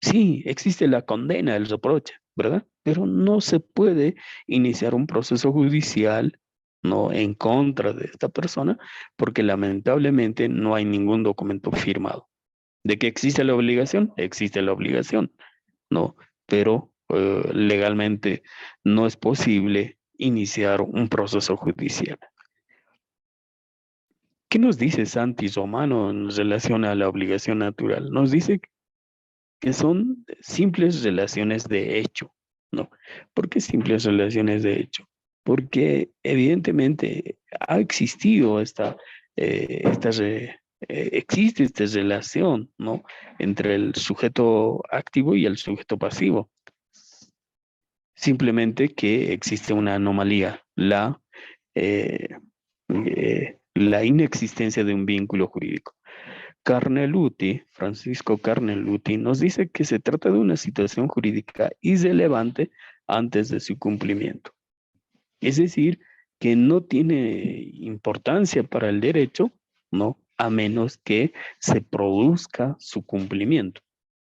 Sí, existe la condena, el reproche, ¿verdad? Pero no se puede iniciar un proceso judicial, ¿no? En contra de esta persona, porque lamentablemente no hay ningún documento firmado. ¿De que existe la obligación? Existe la obligación, ¿no? Pero legalmente no es posible iniciar un proceso judicial. ¿Qué nos dice Santi Romano en relación a la obligación natural? Nos dice que son simples relaciones de hecho, ¿no? ¿Por qué simples relaciones de hecho? Porque evidentemente ha existido existe esta relación, ¿no? Entre el sujeto activo y el sujeto pasivo. Simplemente que existe una anomalía, eh, la inexistencia de un vínculo jurídico. Carneluti, Francisco Carneluti, nos dice que se trata de una situación jurídica irrelevante antes de su cumplimiento. Es decir, que no tiene importancia para el derecho, ¿no? A menos que se produzca su cumplimiento,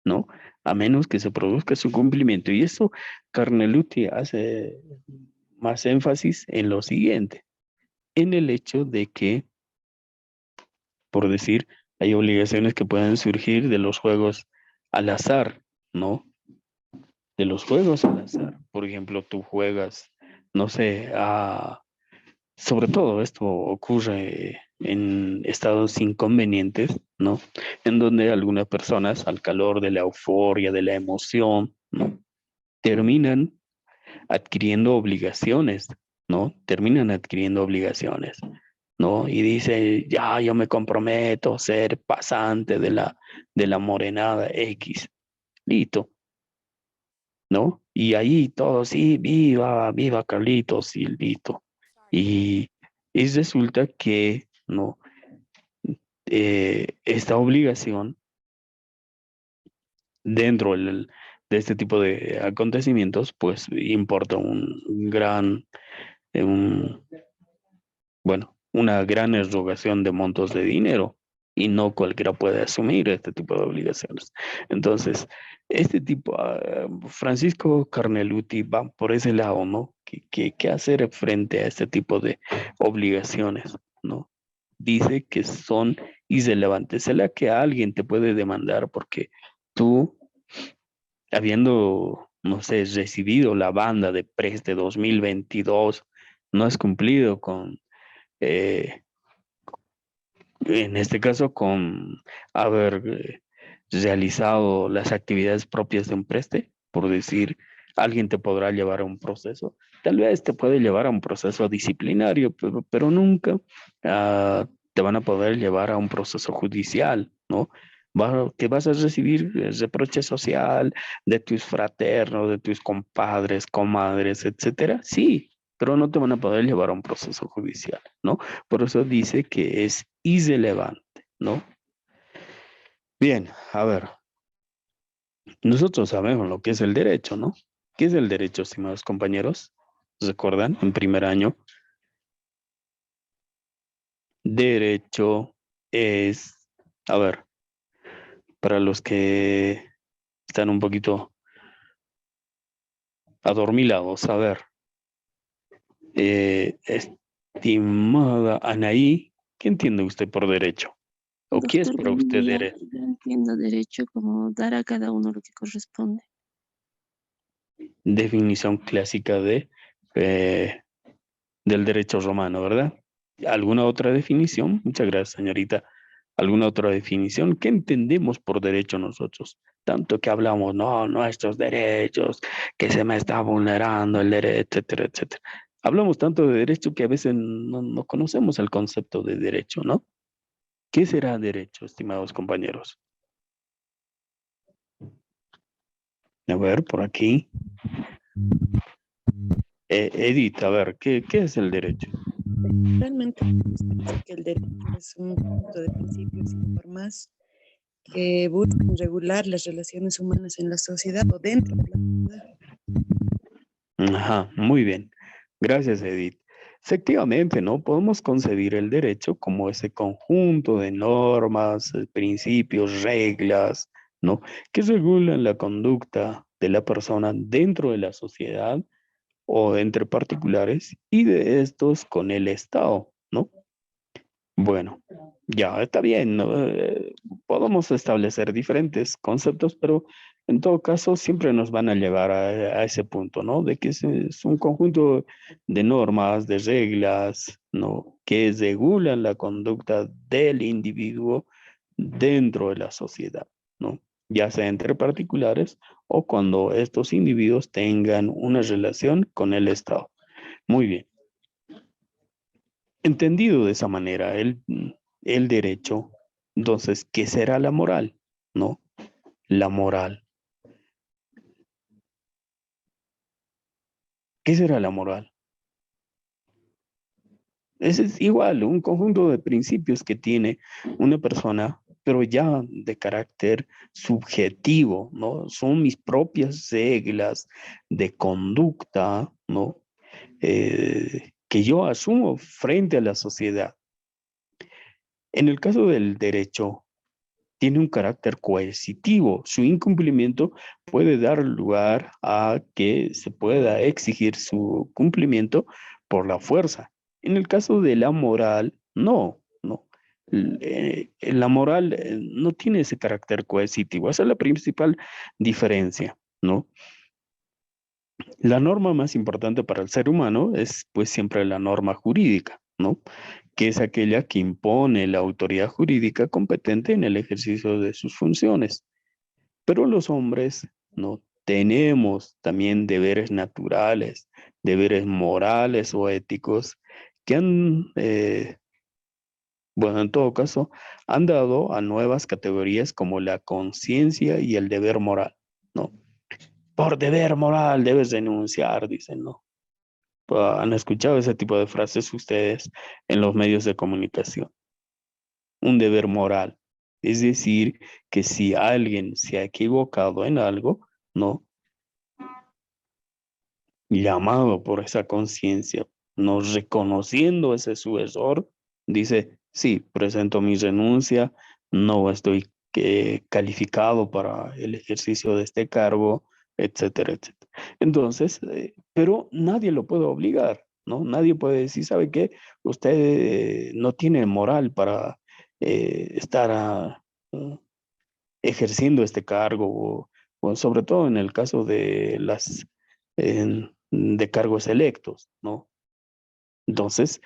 ¿no? A menos que se produzca su cumplimiento. Y eso Carneluti hace más énfasis en lo siguiente, en el hecho de que, por decir, hay obligaciones que pueden surgir de los juegos al azar, ¿no? De los juegos al azar. Por ejemplo, tú juegas, no sé, sobre todo esto ocurre en estados inconvenientes, ¿no? En donde algunas personas, al calor de la euforia, de la emoción, ¿no? Terminan adquiriendo obligaciones, ¿no? Terminan adquiriendo obligaciones, ¿no? Y dice, ya, yo me comprometo a ser pasante de la morenada X. Listo, ¿no? Y ahí todo, sí, viva, viva Carlitos, y listo. Y, y resulta que, ¿no? Esta obligación dentro de este tipo de acontecimientos, pues importa un, bueno, una gran erogación de montos de dinero, y no cualquiera puede asumir este tipo de obligaciones. Entonces, este tipo, Francisco Carneluti va por ese lado, ¿no? ¿Qué hacer frente a este tipo de obligaciones, ¿no? Dice que son irrelevantes. ¿Será que alguien te puede demandar porque tú, habiendo, no sé, recibido la banda de PRES de 2022, no has cumplido con, eh, en este caso, con haber realizado las actividades propias de un preste? Por decir, alguien te podrá llevar a un proceso. Tal vez te puede llevar a un proceso disciplinario, pero nunca te van a poder llevar a un proceso judicial, ¿no? Que vas a recibir reproche social de tus fraternos, de tus compadres, comadres, etcétera. Sí, pero no te van a poder llevar a un proceso judicial, ¿no? Por eso dice que es irrelevante, ¿no? Bien, a ver, nosotros sabemos lo que es el derecho, ¿no? ¿Qué es el derecho, estimados compañeros? ¿Recuerdan? En primer año, derecho es, a ver, para los que están un poquito adormilados, a ver, estimada Anaí, ¿qué entiende usted por derecho? ¿O qué es Doctor, para bueno, usted yo derecho? yo entiendo derecho como dar a cada uno lo que corresponde. Definición clásica eh, del derecho romano, ¿verdad? ¿Alguna otra definición? Muchas gracias, señorita. ¿Alguna otra definición? ¿Qué entendemos por derecho nosotros? Tanto que hablamos, no, nuestros derechos, que se me está vulnerando el derecho, etcétera, etcétera. Hablamos tanto de derecho que a veces no conocemos el concepto de derecho, ¿no? ¿Qué será derecho, estimados compañeros? A ver, por aquí. Edith, a ver, ¿qué es el derecho? Realmente se dice que el derecho es un conjunto de principios y normas que buscan regular las relaciones humanas en la sociedad o dentro de la sociedad. Ajá, muy bien. Gracias, Edith. Efectivamente, ¿no? Podemos concebir el derecho como ese conjunto de normas, principios, reglas, ¿no? Que regulan la conducta de la persona dentro de la sociedad o entre particulares y de estos con el Estado, ¿no? Bueno, ya está bien, ¿no? Podemos establecer diferentes conceptos, pero en todo caso siempre nos van a llevar a ese punto, ¿no? De que es un conjunto de normas, de reglas, ¿no? Que regulan la conducta del individuo dentro de la sociedad, ¿no? Ya sea entre particulares o cuando estos individuos tengan una relación con el Estado. Muy bien. Entendido de esa manera, el derecho, entonces, ¿qué será la moral? ¿No? La moral. ¿Qué será la moral? Es igual, un conjunto de principios que tiene una persona, pero ya de carácter subjetivo, ¿no? Son mis propias reglas de conducta, ¿no? Que yo asumo frente a la sociedad. En el caso del derecho, tiene un carácter coercitivo. Su incumplimiento puede dar lugar a que se pueda exigir su cumplimiento por la fuerza. En el caso de la moral, no. La moral no tiene ese carácter coercitivo. Esa es la principal diferencia, ¿no? La norma más importante para el ser humano es pues siempre la norma jurídica, ¿no? Que es aquella que impone la autoridad jurídica competente en el ejercicio de sus funciones. Pero los hombres no tenemos también deberes naturales, deberes morales o éticos que bueno, en todo caso, han dado a nuevas categorías como la conciencia y el deber moral, ¿no? Por deber moral debes denunciar, dicen, ¿no? ¿Han escuchado ese tipo de frases ustedes en los medios de comunicación? Un deber moral. Es decir, que si alguien se ha equivocado en algo, ¿no? Llamado por esa conciencia, no reconociendo ese su error, dice, sí, presento mi renuncia, no estoy calificado para el ejercicio de este cargo, etcétera, etcétera. Entonces, pero nadie lo puede obligar, ¿no? Nadie puede decir, ¿sabe qué? Usted no tiene moral para estar ejerciendo este cargo, o sobre todo en el caso de de cargos electos, ¿no? Entonces,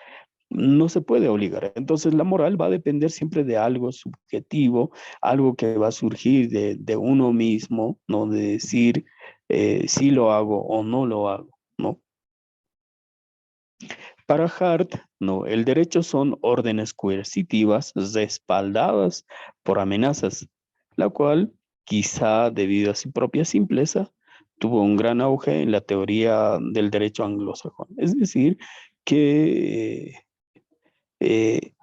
no se puede obligar. Entonces, la moral va a depender siempre de algo subjetivo, algo que va a surgir de uno mismo, ¿no? De decir si lo hago o no lo hago, ¿no? Para Hart, no, el derecho son órdenes coercitivas respaldadas por amenazas, la cual, quizá debido a su propia simpleza, tuvo un gran auge en la teoría del derecho anglosajón. Es decir, que eh,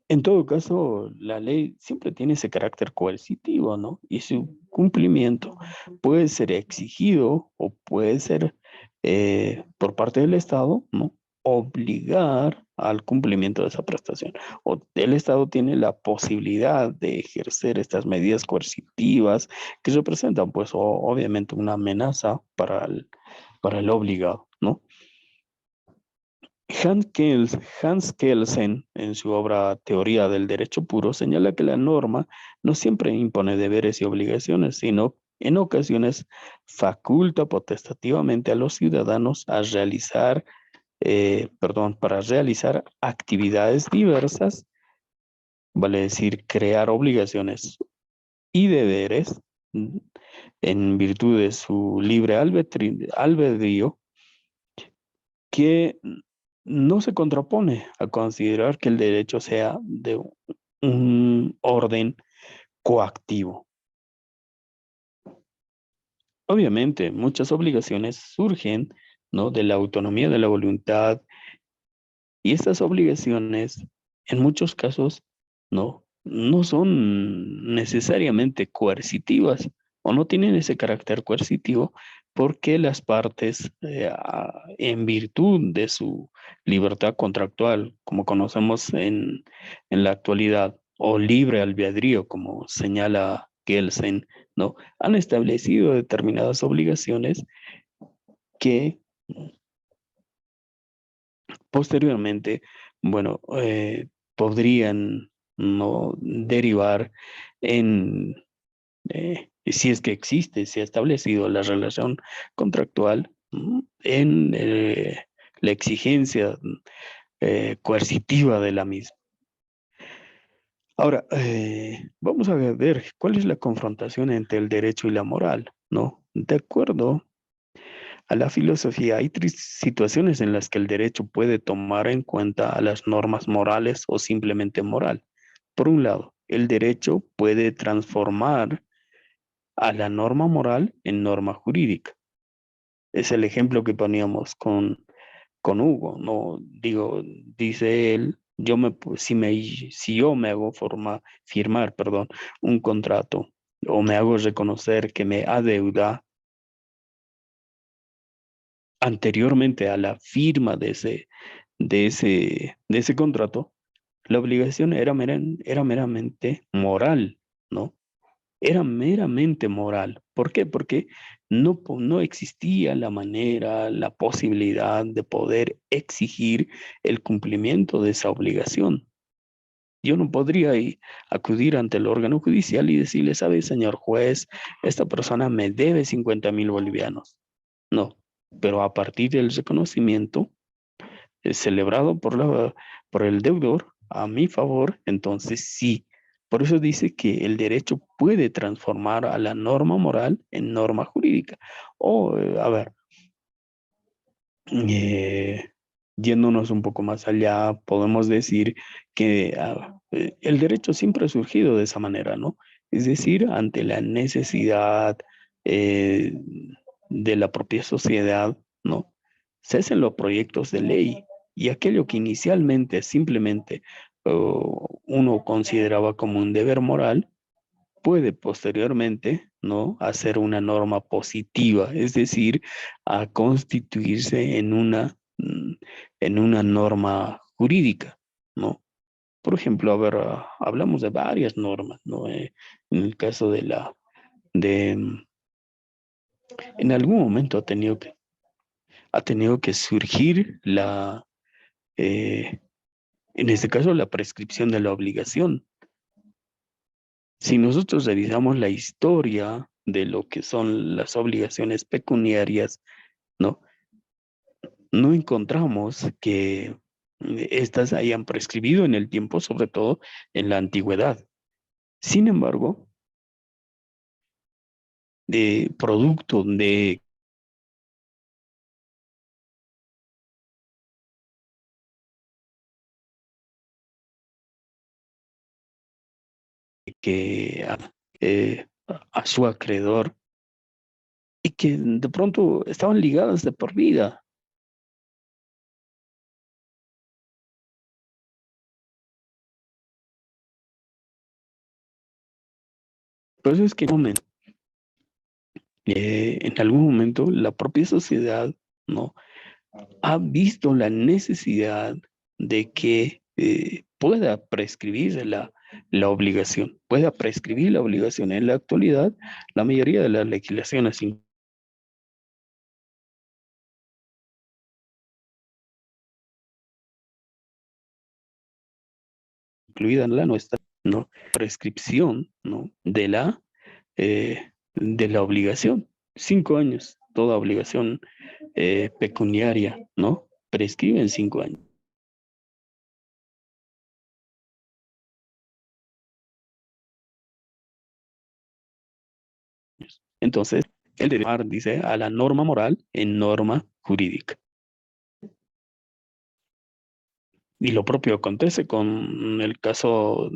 en todo caso, la ley siempre tiene ese carácter coercitivo, ¿no? Y su cumplimiento puede ser exigido o puede ser por parte del Estado, ¿no? Obligar al cumplimiento de esa prestación. O el Estado tiene la posibilidad de ejercer estas medidas coercitivas que representan, pues, obviamente una amenaza para el obligado, ¿no? Hans Kelsen, en su obra Teoría del Derecho Puro, señala que la norma no siempre impone deberes y obligaciones, sino en ocasiones faculta potestativamente a los ciudadanos a realizar, para realizar actividades diversas, vale decir, crear obligaciones y deberes en virtud de su libre albedrío, que no se contrapone a considerar que el derecho sea de un orden coactivo. Obviamente, muchas obligaciones surgen, ¿no? De la autonomía de la voluntad, y estas obligaciones, en muchos casos, no son necesariamente coercitivas o no tienen ese carácter coercitivo porque las partes, en virtud de su libertad contractual, como conocemos en la actualidad, o libre albedrío, como señala Kelsen, ¿no? Han establecido determinadas obligaciones que posteriormente, bueno, podrían no derivar en, si es que existe, si ha establecido la relación contractual, en la exigencia coercitiva de la misma. Ahora, vamos a ver cuál es la confrontación entre el derecho y la moral, ¿no? De acuerdo a la filosofía, hay situaciones en las que el derecho puede tomar en cuenta a las normas morales o simplemente moral. Por un lado, el derecho puede transformar a la norma moral en norma jurídica. Es el ejemplo que poníamos con Hugo, ¿no? Digo, dice él, si yo me hago firmar, perdón, un contrato o me hago reconocer que me adeuda anteriormente a la firma de ese contrato, la obligación era meramente moral, ¿no? Era meramente moral. ¿Por qué? Porque no existía la manera, la posibilidad de poder exigir el cumplimiento de esa obligación. Yo no podría acudir ante el órgano judicial y decirle, ¿sabe, señor juez, esta persona me debe 50,000 bolivianos? No, pero a partir del reconocimiento celebrado por el deudor a mi favor, entonces sí. Por eso dice que el derecho puede transformar a la norma moral en norma jurídica. O, a ver, eh, yéndonos un poco más allá, podemos decir que el derecho siempre ha surgido de esa manera, ¿no? Es decir, ante la necesidad eh, de la propia sociedad, ¿no? Se hacen los proyectos de ley y aquello que inicialmente simplemente uno consideraba como un deber moral, puede posteriormente, ¿no? Hacer una norma positiva, es decir, a constituirse en una norma jurídica, ¿no? Por ejemplo, a ver, hablamos de varias normas, ¿no? En el caso de en algún momento ha tenido que surgir en este caso, la prescripción de la obligación. Si nosotros revisamos la historia de lo que son las obligaciones pecuniarias, ¿no? No encontramos que estas hayan prescribido en el tiempo, sobre todo en la antigüedad. Sin embargo, producto de que a su acreedor y que de pronto estaban ligadas de por vida. Por eso es que en algún momento la propia sociedad, ¿no? Ha visto la necesidad de que pueda prescribir la obligación, pueda prescribir la obligación. En la actualidad, la mayoría de las legislaciones, incluida la nuestra, ¿no? Prescripción, ¿no? De la obligación. 5 años, toda obligación pecuniaria, ¿no? Prescribe en 5 años. Entonces, el derecho dice a la norma moral en norma jurídica. Y lo propio acontece con el caso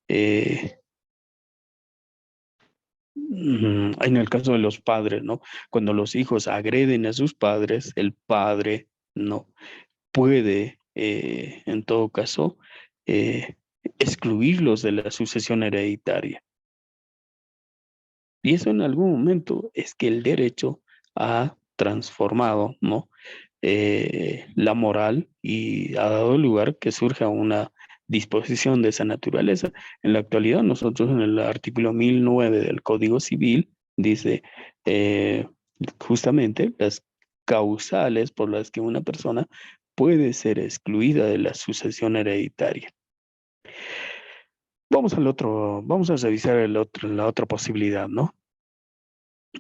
en el caso de los padres, ¿no? Cuando los hijos agreden a sus padres, el padre no puede, en todo caso, excluirlos de la sucesión hereditaria. Y eso en algún momento es que el derecho ha transformado, ¿no? La moral y ha dado lugar que surja una disposición de esa naturaleza. En la actualidad, nosotros en el artículo 1009 del Código Civil dice justamente las causales por las que una persona puede ser excluida de la sucesión hereditaria. Vamos a revisar la otra posibilidad, ¿no?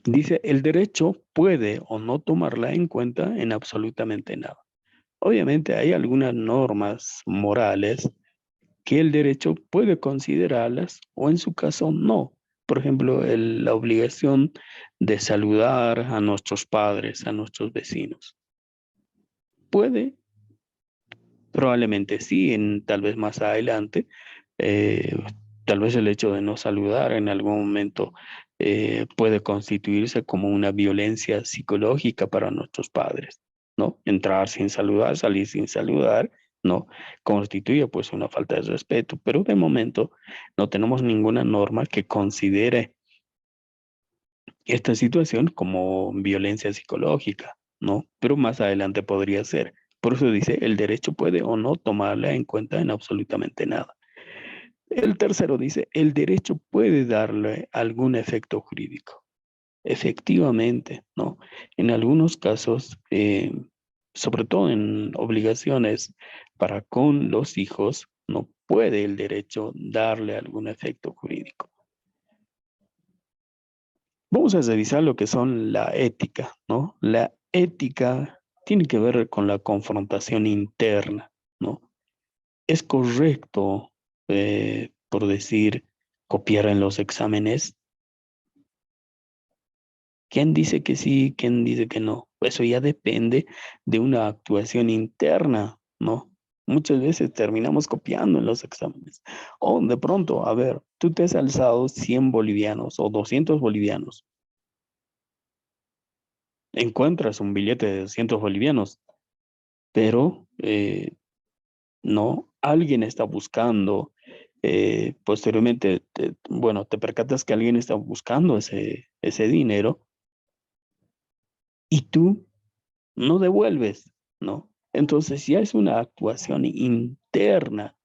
Dice, el derecho puede o no tomarla en cuenta en absolutamente nada. Obviamente hay algunas normas morales que el derecho puede considerarlas o en su caso no. Por ejemplo, la obligación de saludar a nuestros padres, a nuestros vecinos. Puede, probablemente sí, tal vez más adelante, tal vez el hecho de no saludar en algún momento puede constituirse como una violencia psicológica para nuestros padres, ¿no? Entrar sin saludar, salir sin saludar, ¿no? Constituye pues una falta de respeto, pero de momento no tenemos ninguna norma que considere esta situación como violencia psicológica, ¿no? Pero más adelante podría ser. Por eso dice, el derecho puede o no tomarla en cuenta en absolutamente nada. El tercero dice, el derecho puede darle algún efecto jurídico. Efectivamente, ¿no? En algunos casos, sobre todo en obligaciones para con los hijos, no puede el derecho darle algún efecto jurídico. Vamos a revisar lo que son la ética, ¿no? La ética tiene que ver con la confrontación interna, ¿no? ¿Es correcto, por decir, copiar en los exámenes? ¿Quién dice que sí? ¿Quién dice que no? Eso ya depende de una actuación interna, ¿no? Muchas veces terminamos copiando en los exámenes. O de pronto, a ver, tú te has alzado 100 bolivianos o 200 bolivianos. Encuentras un billete de 200 bolivianos, pero no, alguien está buscando, posteriormente, bueno, te percatas que alguien está buscando ese dinero y tú no devuelves, ¿no? Entonces ya es una actuación interna,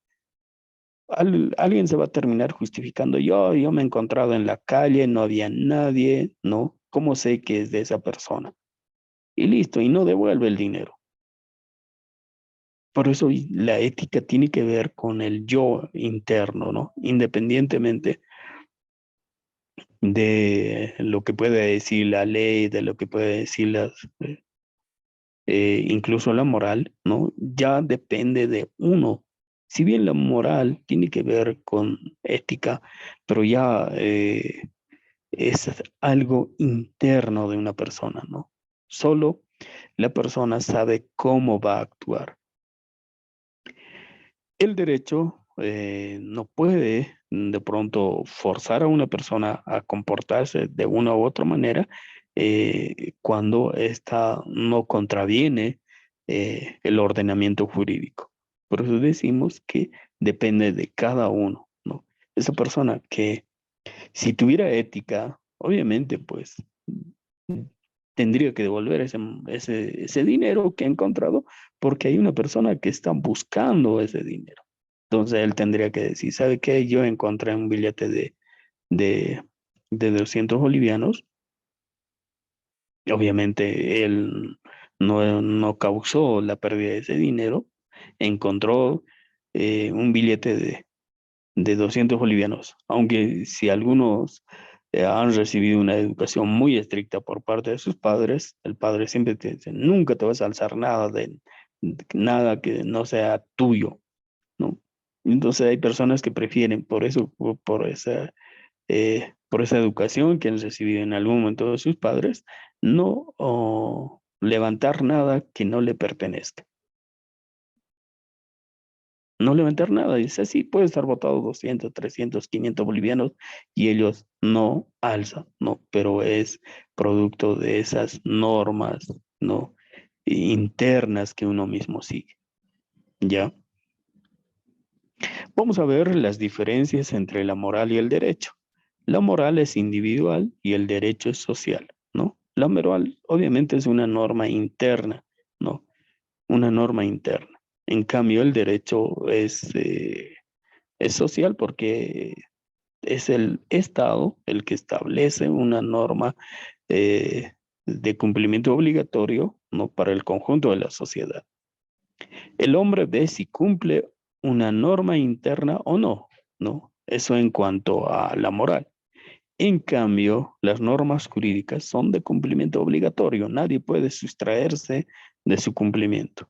alguien se va a terminar justificando. Yo me he encontrado en la calle, no había nadie, ¿no? ¿Cómo sé que es de esa persona? Y listo, y no devuelve el dinero. Por eso la ética tiene que ver con el yo interno, ¿no? Independientemente de lo que pueda decir la ley, de lo que puede decir incluso la moral, ¿no? Ya depende de uno. Si bien la moral tiene que ver con ética, pero ya es algo interno de una persona, ¿no? Solo la persona sabe cómo va a actuar. El derecho no puede de pronto forzar a una persona a comportarse de una u otra manera cuando ésta no contraviene el ordenamiento jurídico. Por eso decimos que depende de cada uno, ¿no? Esa persona que si tuviera ética, obviamente, pues tendría que devolver ese dinero que ha encontrado porque hay una persona que está buscando ese dinero. Entonces él tendría que decir, ¿sabe qué? Yo encontré un billete de, de 200 bolivianos. Obviamente él no causó la pérdida de ese dinero, encontró un billete de 200 bolivianos, aunque si algunos han recibido una educación muy estricta por parte de sus padres, el padre siempre te dice, nunca te vas a alzar nada de nada que no sea tuyo, ¿no? Entonces hay personas que prefieren por eso, por esa educación que han recibido en algún momento de sus padres, no levantar nada que no le pertenezca. No levantar nada. Dice, sí, puede estar votado 200, 300, 500 bolivianos y ellos no alzan, no, pero es producto de esas normas, ¿no? Internas que uno mismo sigue, ¿ya? Vamos a ver las diferencias entre la moral y el derecho. La moral es individual y el derecho es social, ¿no? La moral obviamente es una norma interna, ¿no? Una norma interna. En cambio, el derecho es social porque es el Estado el que establece una norma eh, de cumplimiento obligatorio, ¿no? Para el conjunto de la sociedad. El hombre ve si cumple una norma interna o no, ¿no? Eso en cuanto a la moral. En cambio, las normas jurídicas son de cumplimiento obligatorio. Nadie puede sustraerse de su cumplimiento.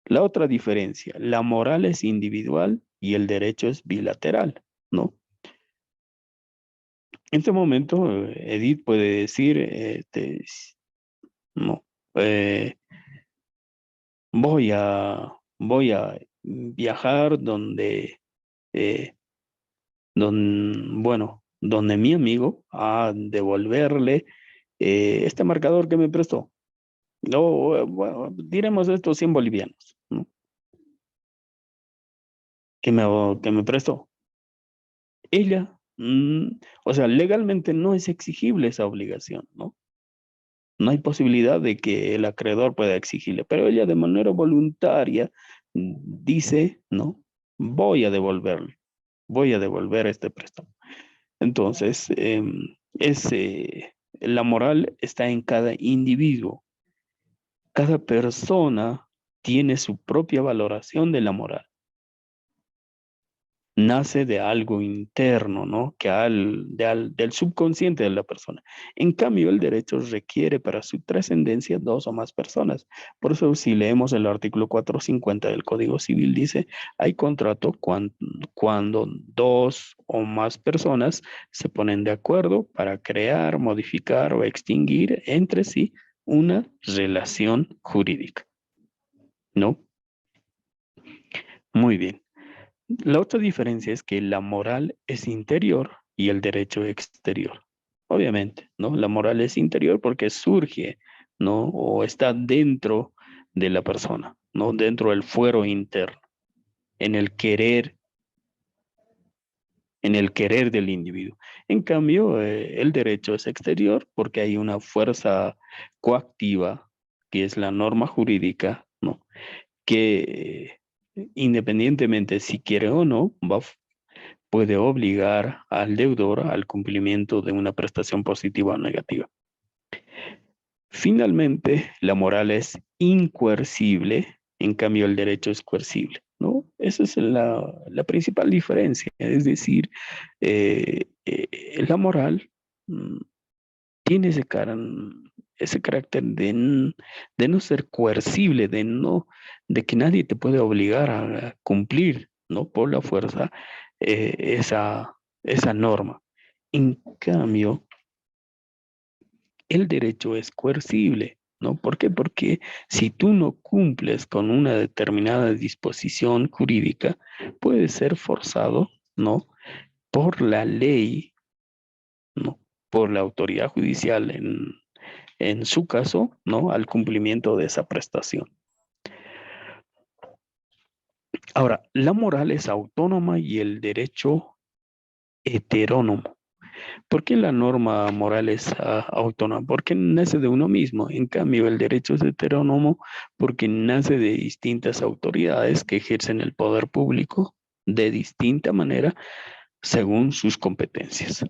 La otra diferencia, la moral es individual y el derecho es bilateral, ¿no? En este momento, Edith puede decir, no, eh, voy a viajar eh, donde mi amigo a devolverle este marcador que me prestó. No, bueno, diremos estos 100 bolivianos, ¿no? Que me prestó. Ella, o sea, legalmente no es exigible esa obligación, ¿no? No hay posibilidad de que el acreedor pueda exigirle, pero ella de manera voluntaria dice, ¿no? Voy a devolver este préstamo. Entonces, la moral está en cada individuo. Cada persona tiene su propia valoración de la moral. Nace de algo interno, ¿no? Del subconsciente de la persona. En cambio, el derecho requiere para su trascendencia dos o más personas. Por eso, si leemos el artículo 450 del Código Civil, dice, hay contrato cuando dos o más personas se ponen de acuerdo para crear, modificar o extinguir entre sí una relación jurídica, ¿no? Muy bien. La otra diferencia es que la moral es interior y el derecho exterior. Obviamente, ¿no? La moral es interior porque surge, ¿no? O está dentro de la persona, ¿no? Dentro del fuero interno, en el querer, en el querer del individuo. En cambio, el derecho es exterior porque hay una fuerza coactiva, que es la norma jurídica, ¿no? Que independientemente si quiere o no, puede obligar al deudor al cumplimiento de una prestación positiva o negativa. Finalmente, la moral es incoercible, en cambio el derecho es coercible, ¿no? Esa es la principal diferencia, es decir, la moral tiene ese carácter de no ser coercible, de que nadie te puede obligar a cumplir, ¿no? Por la fuerza, esa norma. En cambio, el derecho es coercible, ¿no? ¿Por qué? Porque si tú no cumples con una determinada disposición jurídica, puedes ser forzado, ¿no? Por la ley, ¿no? Por la autoridad judicial en su caso, ¿no? Al cumplimiento de esa prestación. Ahora, la moral es autónoma y el derecho heterónomo. ¿Por qué la norma moral es autónoma? Porque nace de uno mismo. En cambio, el derecho es heterónomo porque nace de distintas autoridades que ejercen el poder público de distinta manera según sus competencias.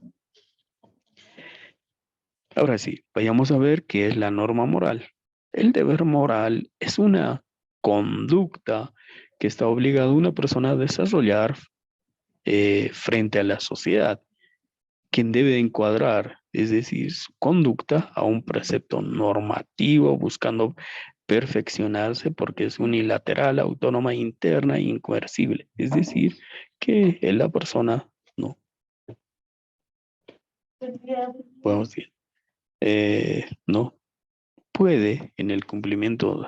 Ahora sí, vayamos a ver qué es la norma moral. El deber moral es una conducta que está obligada una persona a desarrollar frente a la sociedad, quien debe encuadrar, es decir, su conducta a un precepto normativo, buscando perfeccionarse porque es unilateral, autónoma, interna e incoercible. Es decir, que la persona no, podemos decir, no puede en el cumplimiento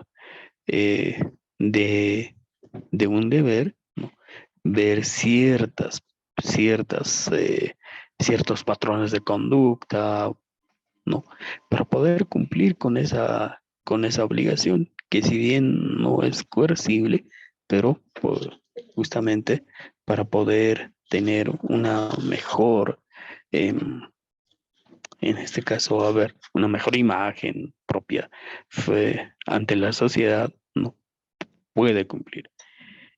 eh, de, de un deber, ¿no? Ver ciertos patrones de conducta, ¿no? Para poder cumplir con esa obligación, que si bien no es coercible, pero pues, justamente para poder tener una mejor, en este caso, a ver, una mejor imagen propia ante la sociedad, no puede cumplir.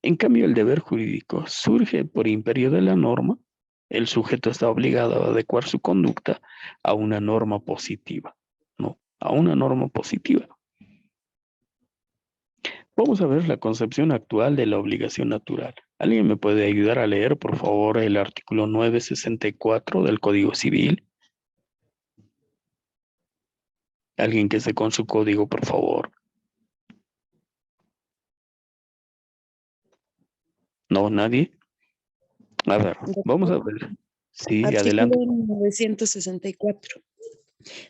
En cambio, el deber jurídico surge por imperio de la norma. El sujeto está obligado a adecuar su conducta a una norma positiva, ¿no? A una norma positiva. Vamos a ver la concepción actual de la obligación natural. ¿Alguien me puede ayudar a leer, por favor, el artículo 964 del Código Civil? Alguien que esté con su código, por favor. ¿No? ¿Nadie? A ver, vamos a ver. Sí, adelante. Artículo 964.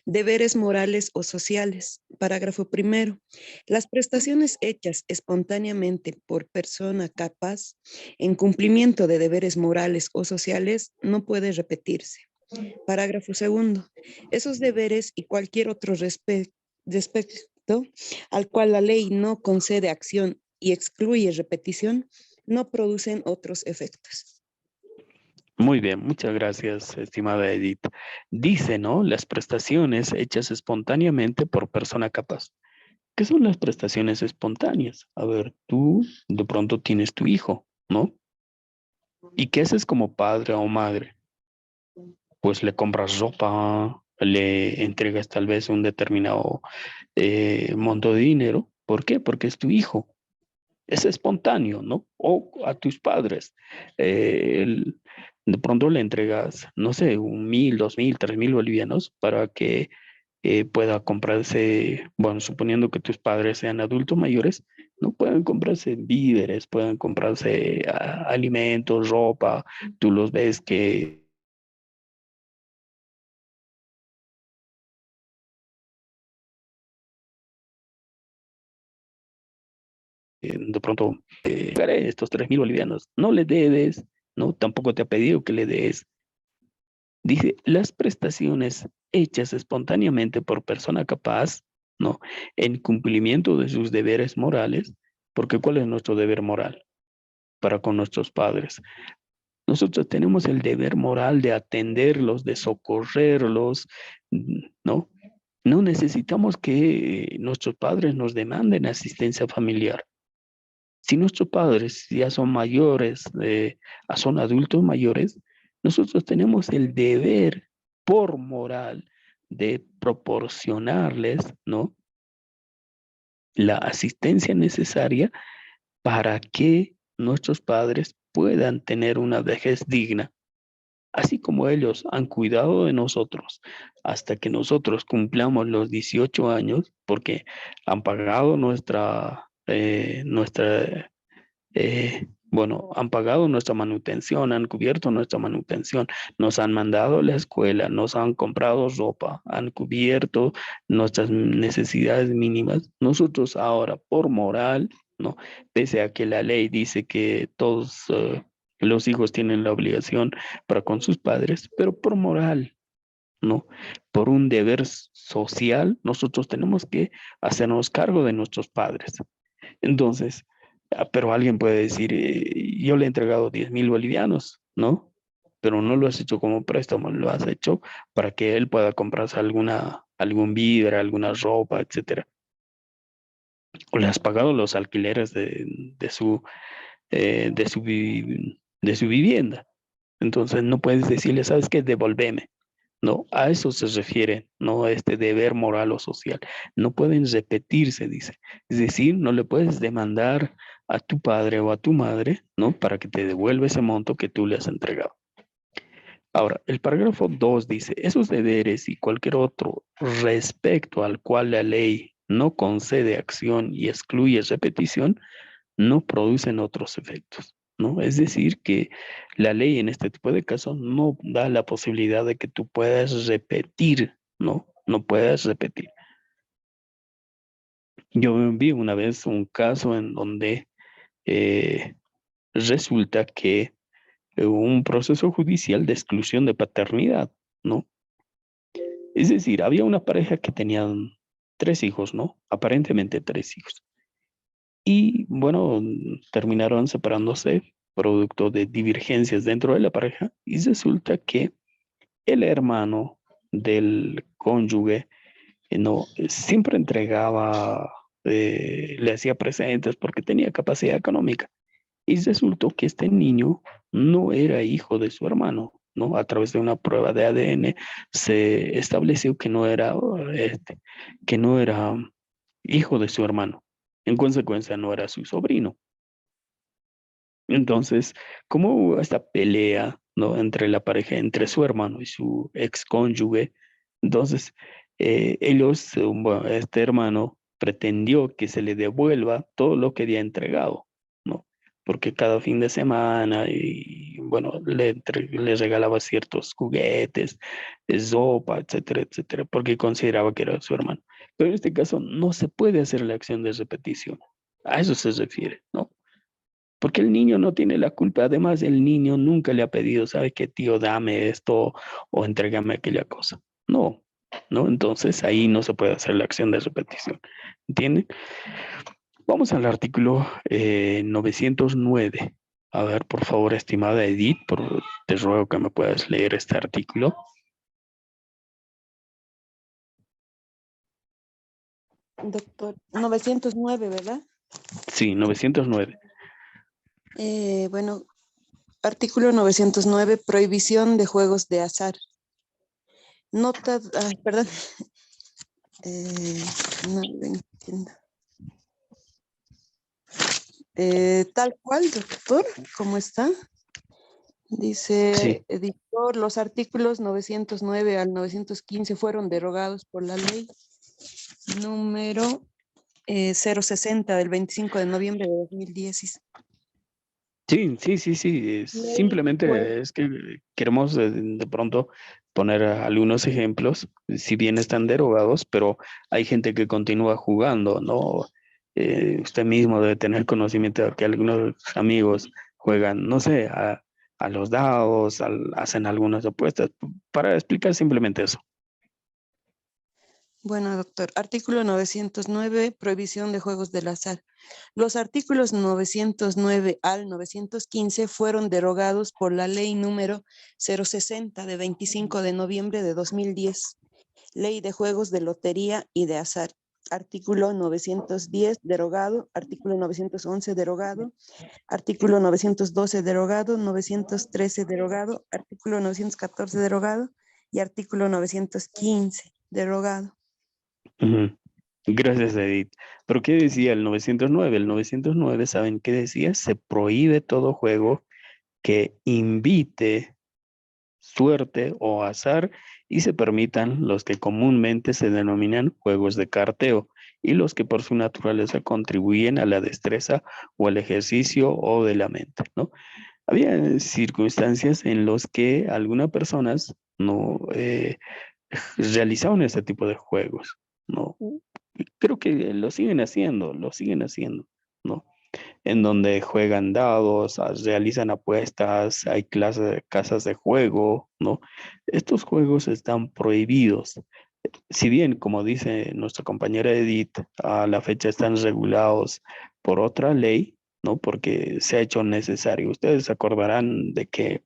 Deberes morales o sociales. Parágrafo primero. Las prestaciones hechas espontáneamente por persona capaz en cumplimiento de deberes morales o sociales no puede repetirse. Parágrafo segundo. Esos deberes y cualquier otro respecto al cual la ley no concede acción y excluye repetición, no producen otros efectos. Muy bien, muchas gracias, estimada Edith. Dice, ¿no? Las prestaciones hechas espontáneamente por persona capaz. ¿Qué son las prestaciones espontáneas? A ver, tú de pronto tienes tu hijo, ¿no? ¿Y qué haces como padre o madre? Pues le compras ropa, le entregas tal vez un determinado monto de dinero. ¿Por qué? Porque es tu hijo. Es espontáneo, ¿no? O a tus padres. De pronto le entregas, no sé, 1,000, 2,000, 3,000 bolivianos para que pueda comprarse, bueno, suponiendo que tus padres sean adultos mayores, no pueden comprarse víveres, pueden comprarse alimentos, ropa, tú los ves que de pronto, estos 3,000 bolivianos, no le debes, ¿no? Tampoco te ha pedido que le des. Dice, las prestaciones hechas espontáneamente por persona capaz, ¿no? En cumplimiento de sus deberes morales, porque ¿cuál es nuestro deber moral para con nuestros padres? Nosotros tenemos el deber moral de atenderlos, de socorrerlos, ¿no? No necesitamos que nuestros padres nos demanden asistencia familiar. Si nuestros padres ya son mayores, son adultos mayores, nosotros tenemos el deber por moral de proporcionarles, ¿no?, la asistencia necesaria para que nuestros padres puedan tener una vejez digna, así como ellos han cuidado de nosotros hasta que nosotros cumplamos los 18 años, porque han pagado bueno, han pagado nuestra manutención, han cubierto nuestra manutención, nos han mandado a la escuela, nos han comprado ropa, han cubierto nuestras necesidades mínimas. Nosotros ahora, por moral, ¿no? Pese a que la ley dice que todos los hijos tienen la obligación para con sus padres, pero por moral, ¿no? Por un deber social, nosotros tenemos que hacernos cargo de nuestros padres. Entonces, pero alguien puede decir, yo le he entregado 10,000 bolivianos, ¿no? Pero no lo has hecho como préstamo, lo has hecho para que él pueda comprarse algún víver, alguna ropa, etcétera. O le has pagado los alquileres de su vivienda. Entonces no puedes decirle, ¿sabes qué? Devolveme. No, a eso se refiere, no a este deber moral o social. No pueden repetirse, dice. Es decir, no le puedes demandar a tu padre o a tu madre, ¿no?, para que te devuelva ese monto que tú le has entregado. Ahora, el parágrafo 2 dice, esos deberes y cualquier otro respecto al cual la ley no concede acción y excluye repetición, no producen otros efectos, ¿no? Es decir, que la ley en este tipo de casos no da la posibilidad de que tú puedas repetir, ¿no? No puedas repetir. Yo vi una vez un caso en donde resulta que hubo un proceso judicial de exclusión de paternidad, ¿no? Es decir, había una pareja que tenían 3 hijos, ¿no? Aparentemente 3 hijos. Y bueno, terminaron separándose producto de divergencias dentro de la pareja y resulta que el hermano del cónyuge no siempre entregaba, le hacía presentes porque tenía capacidad económica. Y resultó que este niño no era hijo de su hermano, ¿no? A través de una prueba de ADN se estableció que no era hijo de su hermano. En consecuencia, no era su sobrino. Entonces, como hubo esta pelea, ¿no?, entre la pareja, entre su hermano y su ex cónyuge, entonces bueno, este hermano pretendió que se le devuelva todo lo que había entregado, ¿no? Porque cada fin de semana, y bueno, le regalaba ciertos juguetes, sopa, etcétera, etcétera, porque consideraba que era su hermano. Pero en este caso no se puede hacer la acción de repetición. A eso se refiere, ¿no? Porque el niño no tiene la culpa. Además, el niño nunca le ha pedido, ¿sabe qué, tío? Dame esto o entrégame aquella cosa. No, ¿no? Entonces ahí no se puede hacer la acción de repetición. ¿Entienden? Vamos al artículo 909. A ver, por favor, estimada Edith, te ruego que me puedas leer este artículo. Doctor, 909, ¿verdad? Sí, 909. Bueno, artículo 909, prohibición de juegos de azar. Nota, perdón. No lo entiendo. Tal cual, doctor, ¿cómo está? Dice, Sí. editor, los artículos 909 al 915 fueron derogados por la ley número 060 del 25 de noviembre de 2010. Sí. Ley, Simplemente es que queremos de pronto poner algunos ejemplos, si bien están derogados, pero hay gente que continúa jugando, ¿no? Usted mismo debe tener conocimiento de que algunos amigos juegan, no sé, a los dados, hacen algunas apuestas, para explicar simplemente eso. Bueno, doctor, artículo 909, prohibición de juegos del azar. Los artículos 909 al 915 fueron derogados por la ley número 060 de 25 de noviembre de 2010, ley de juegos de lotería y de azar, Artículo 910 derogado, artículo 911 derogado, artículo 912 derogado, 913 derogado, artículo 914 derogado y artículo 915 derogado. Ujú. Gracias, Edith. ¿Pero qué decía el 909? El 909, ¿saben qué decía? Se prohíbe todo juego que invite suerte o azar y se permitan los que comúnmente se denominan juegos de carteo y los que por su naturaleza contribuyen a la destreza o al ejercicio o de la mente, ¿no? Había circunstancias en las que algunas personas no realizaban este tipo de juegos, ¿no? Creo que lo siguen haciendo, ¿no? En donde juegan dados, realizan apuestas, hay casas de juego, ¿no? Estos juegos están prohibidos. Si bien, como dice nuestra compañera Edith, a la fecha están regulados por otra ley, ¿no? Porque se ha hecho necesario. Ustedes se acordarán de que,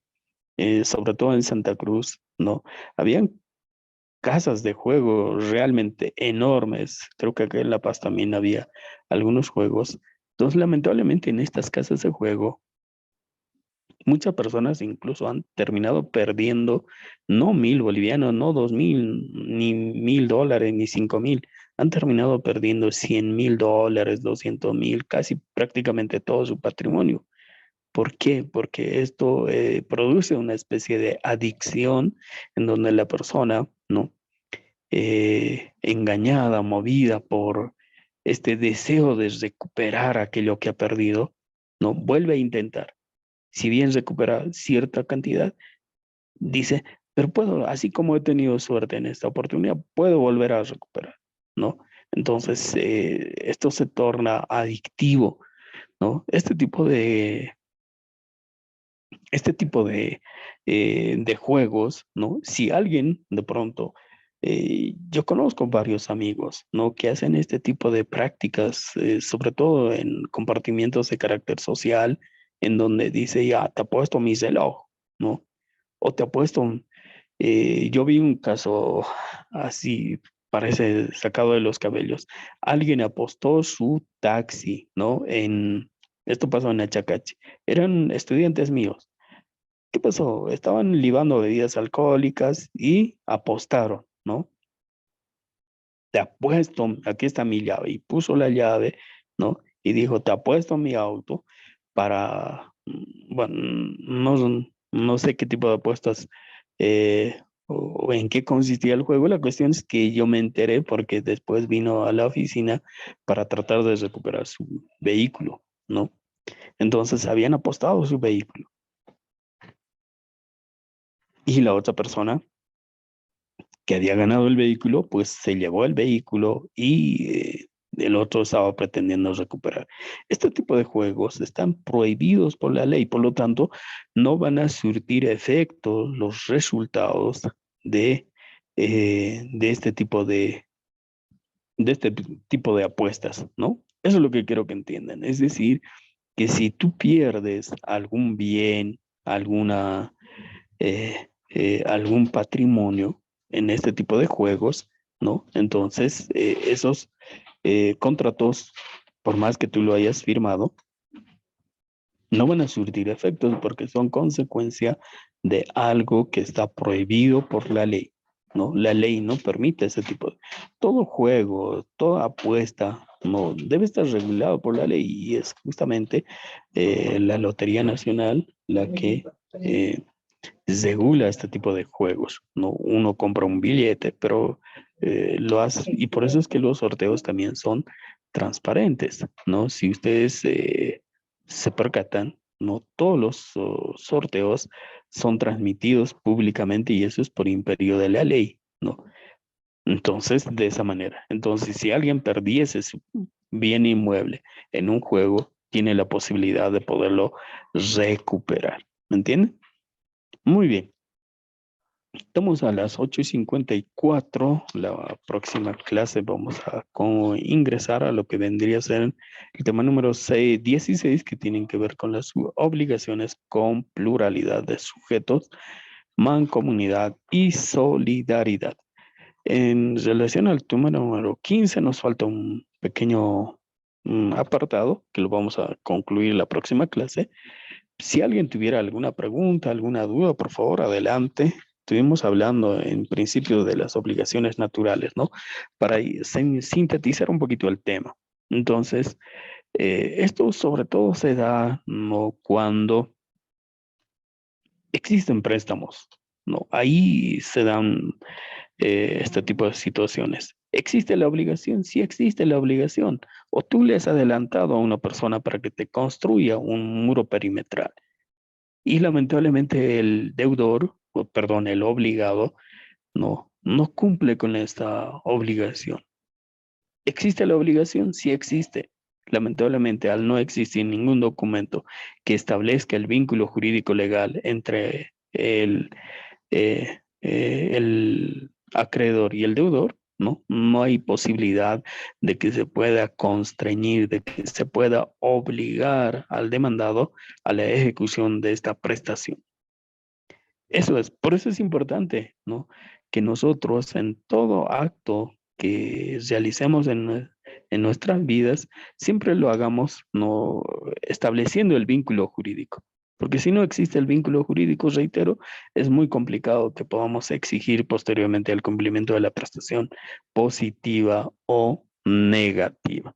sobre todo en Santa Cruz, ¿no? Habían casas de juego realmente enormes. Creo que acá en La Paz también había algunos juegos. Entonces, lamentablemente, en estas casas de juego, muchas personas incluso han terminado perdiendo no 1.000 bolivianos, no 2.000, ni $1.000, ni 5.000. Han terminado perdiendo $100.000, 200.000, casi prácticamente todo su patrimonio. ¿Por qué? Porque esto produce una especie de adicción en donde la persona, ¿no? Engañada, movida por este deseo de recuperar aquello que ha perdido, ¿no? Vuelve a intentar. Si bien recupera cierta cantidad, dice, pero puedo, así como he tenido suerte en esta oportunidad, puedo volver a recuperar, ¿no? Entonces, esto se torna adictivo, ¿no? Este tipo de juegos, ¿no? Si alguien de pronto, yo conozco varios amigos, ¿no? Que hacen este tipo de prácticas, sobre todo en compartimientos de carácter social, en donde dice, ya, te apuesto mi reloj, ¿no? O te apuesto, yo vi un caso así, parece sacado de los cabellos. Alguien apostó su taxi, ¿no? Esto pasó en Achacachi. Eran estudiantes míos. ¿Qué pasó? Estaban libando bebidas alcohólicas y apostaron, ¿no? Te apuesto, aquí está mi llave. Y puso la llave, ¿no? Y dijo, te apuesto mi auto para, bueno, no sé qué tipo de apuestas o en qué consistía el juego. La cuestión es que yo me enteré porque después vino a la oficina para tratar de recuperar su vehículo, ¿no? Entonces habían apostado su vehículo. Y la otra persona que había ganado el vehículo, pues se llevó el vehículo y el otro estaba pretendiendo recuperar. Este tipo de juegos están prohibidos por la ley, por lo tanto, no van a surtir efectos los resultados de este tipo de apuestas, ¿no? Eso es lo que quiero que entiendan. Es decir, que si tú pierdes algún bien, algún patrimonio en este tipo de juegos, ¿no? Entonces, esos contratos, por más que tú lo hayas firmado, no van a surtir efectos porque son consecuencia de algo que está prohibido por la ley, ¿no? La ley no permite ese tipo de... Todo juego, toda apuesta, no, debe estar regulado por la ley y es justamente la Lotería Nacional la que regula este tipo de juegos, ¿no? Uno compra un billete, pero lo hace, y por eso es que los sorteos también son transparentes, ¿no? Si ustedes se percatan, no todos los sorteos son transmitidos públicamente y eso es por imperio de la ley, ¿no? Entonces, de esa manera. Entonces, si alguien perdiese su bien inmueble en un juego, tiene la posibilidad de poderlo recuperar. ¿Me entienden? Muy bien. Estamos a las 8:54. La próxima clase vamos a ingresar a lo que vendría a ser el tema número 16, que tienen que ver con las obligaciones con pluralidad de sujetos, mancomunidad y solidaridad. En relación al tema número 15, nos falta un pequeño apartado que lo vamos a concluir la próxima clase. Si alguien tuviera alguna pregunta, alguna duda, por favor, adelante. Estuvimos hablando en principio de las obligaciones naturales, ¿no? Para sintetizar un poquito el tema. Entonces, esto sobre todo se da, ¿no?, cuando existen préstamos, ¿no? Ahí se dan este tipo de situaciones. ¿Existe la obligación? Sí existe la obligación. O tú le has adelantado a una persona para que te construya un muro perimetral. Y lamentablemente el deudor, o perdón, el obligado, no cumple con esta obligación. ¿Existe la obligación? Sí existe. Lamentablemente, al no existir ningún documento que establezca el vínculo jurídico legal entre el acreedor y el deudor, no hay posibilidad de que se pueda constreñir, de que se pueda obligar al demandado a la ejecución de esta prestación. Eso es, por eso es importante, ¿no?, que nosotros en todo acto que realicemos en nuestras vidas, siempre lo hagamos, ¿no?, estableciendo el vínculo jurídico. Porque si no existe el vínculo jurídico, reitero, es muy complicado que podamos exigir posteriormente el cumplimiento de la prestación positiva o negativa.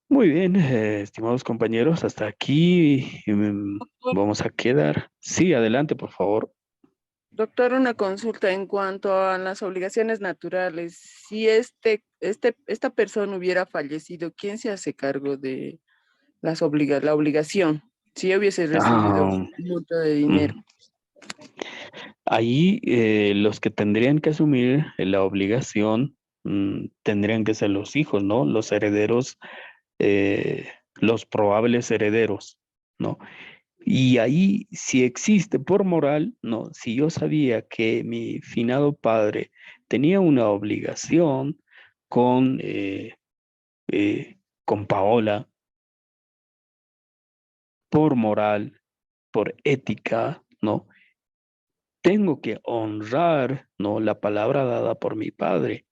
Muy bien, estimados compañeros, hasta aquí vamos a quedar. Sí, adelante, por favor. Doctor, una consulta en cuanto a las obligaciones naturales. Si esta persona hubiera fallecido, ¿quién se hace cargo de la obligación? Si hubiese recibido Ah, un monto de dinero. Ahí los que tendrían que asumir la obligación tendrían que ser los hijos, ¿no? Los herederos, los probables herederos, ¿no? Y ahí, si existe por moral, no, si yo sabía que mi finado padre tenía una obligación con, con Paola, por moral, por ética, ¿no? Tengo que honrar, ¿no?, la palabra dada por mi padre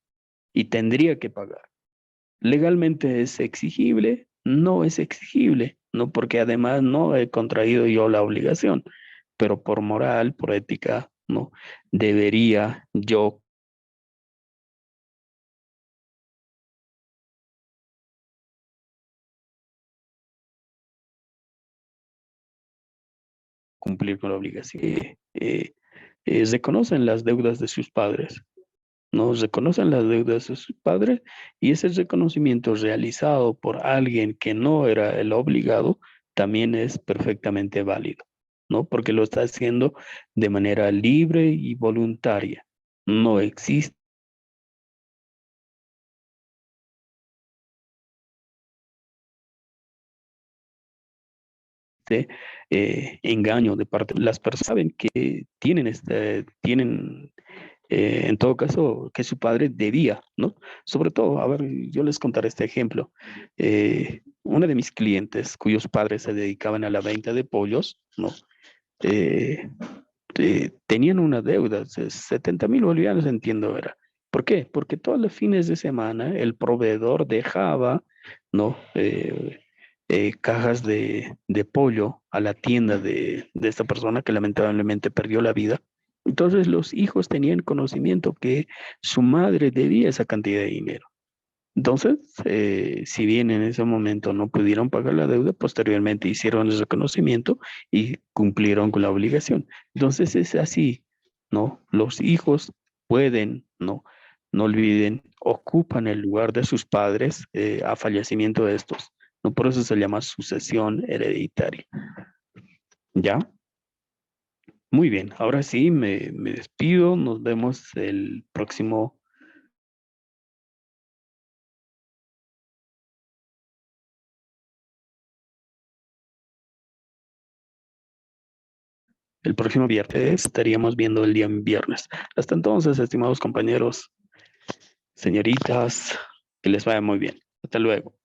y tendría que pagar. ¿Legalmente es exigible? No es exigible, ¿no? Porque además no he contraído yo la obligación, pero por moral, por ética, ¿no?, debería yo cumplir con la obligación. Reconocen las deudas de sus padres, ¿no? Reconocen las deudas de sus padres y ese reconocimiento realizado por alguien que no era el obligado también es perfectamente válido, ¿no? Porque lo está haciendo de manera libre y voluntaria. No existe engaño de parte de las personas. Saben que tienen en todo caso, que su padre debía, ¿no? Sobre todo, a ver, yo les contaré este ejemplo. Una de mis clientes, cuyos padres se dedicaban a la venta de pollos, ¿no? Eh, tenían una deuda de 70,000 bolivianos, entiendo era. ¿Por qué? Porque todos los fines de semana el proveedor dejaba, ¿no?, cajas de pollo a la tienda de esta persona que lamentablemente perdió la vida. Entonces los hijos tenían conocimiento que su madre debía esa cantidad de dinero. Entonces, si bien en ese momento no pudieron pagar la deuda, posteriormente hicieron el reconocimiento y cumplieron con la obligación. Entonces es así, ¿no? Los hijos pueden, no olviden, ocupan el lugar de sus padres a fallecimiento de estos, ¿no? Por eso se llama sucesión hereditaria. ¿Ya? Muy bien, ahora sí me despido, nos vemos el próximo viernes. Estaríamos viendo el día viernes. Hasta entonces, estimados compañeros, señoritas, que les vaya muy bien. Hasta luego.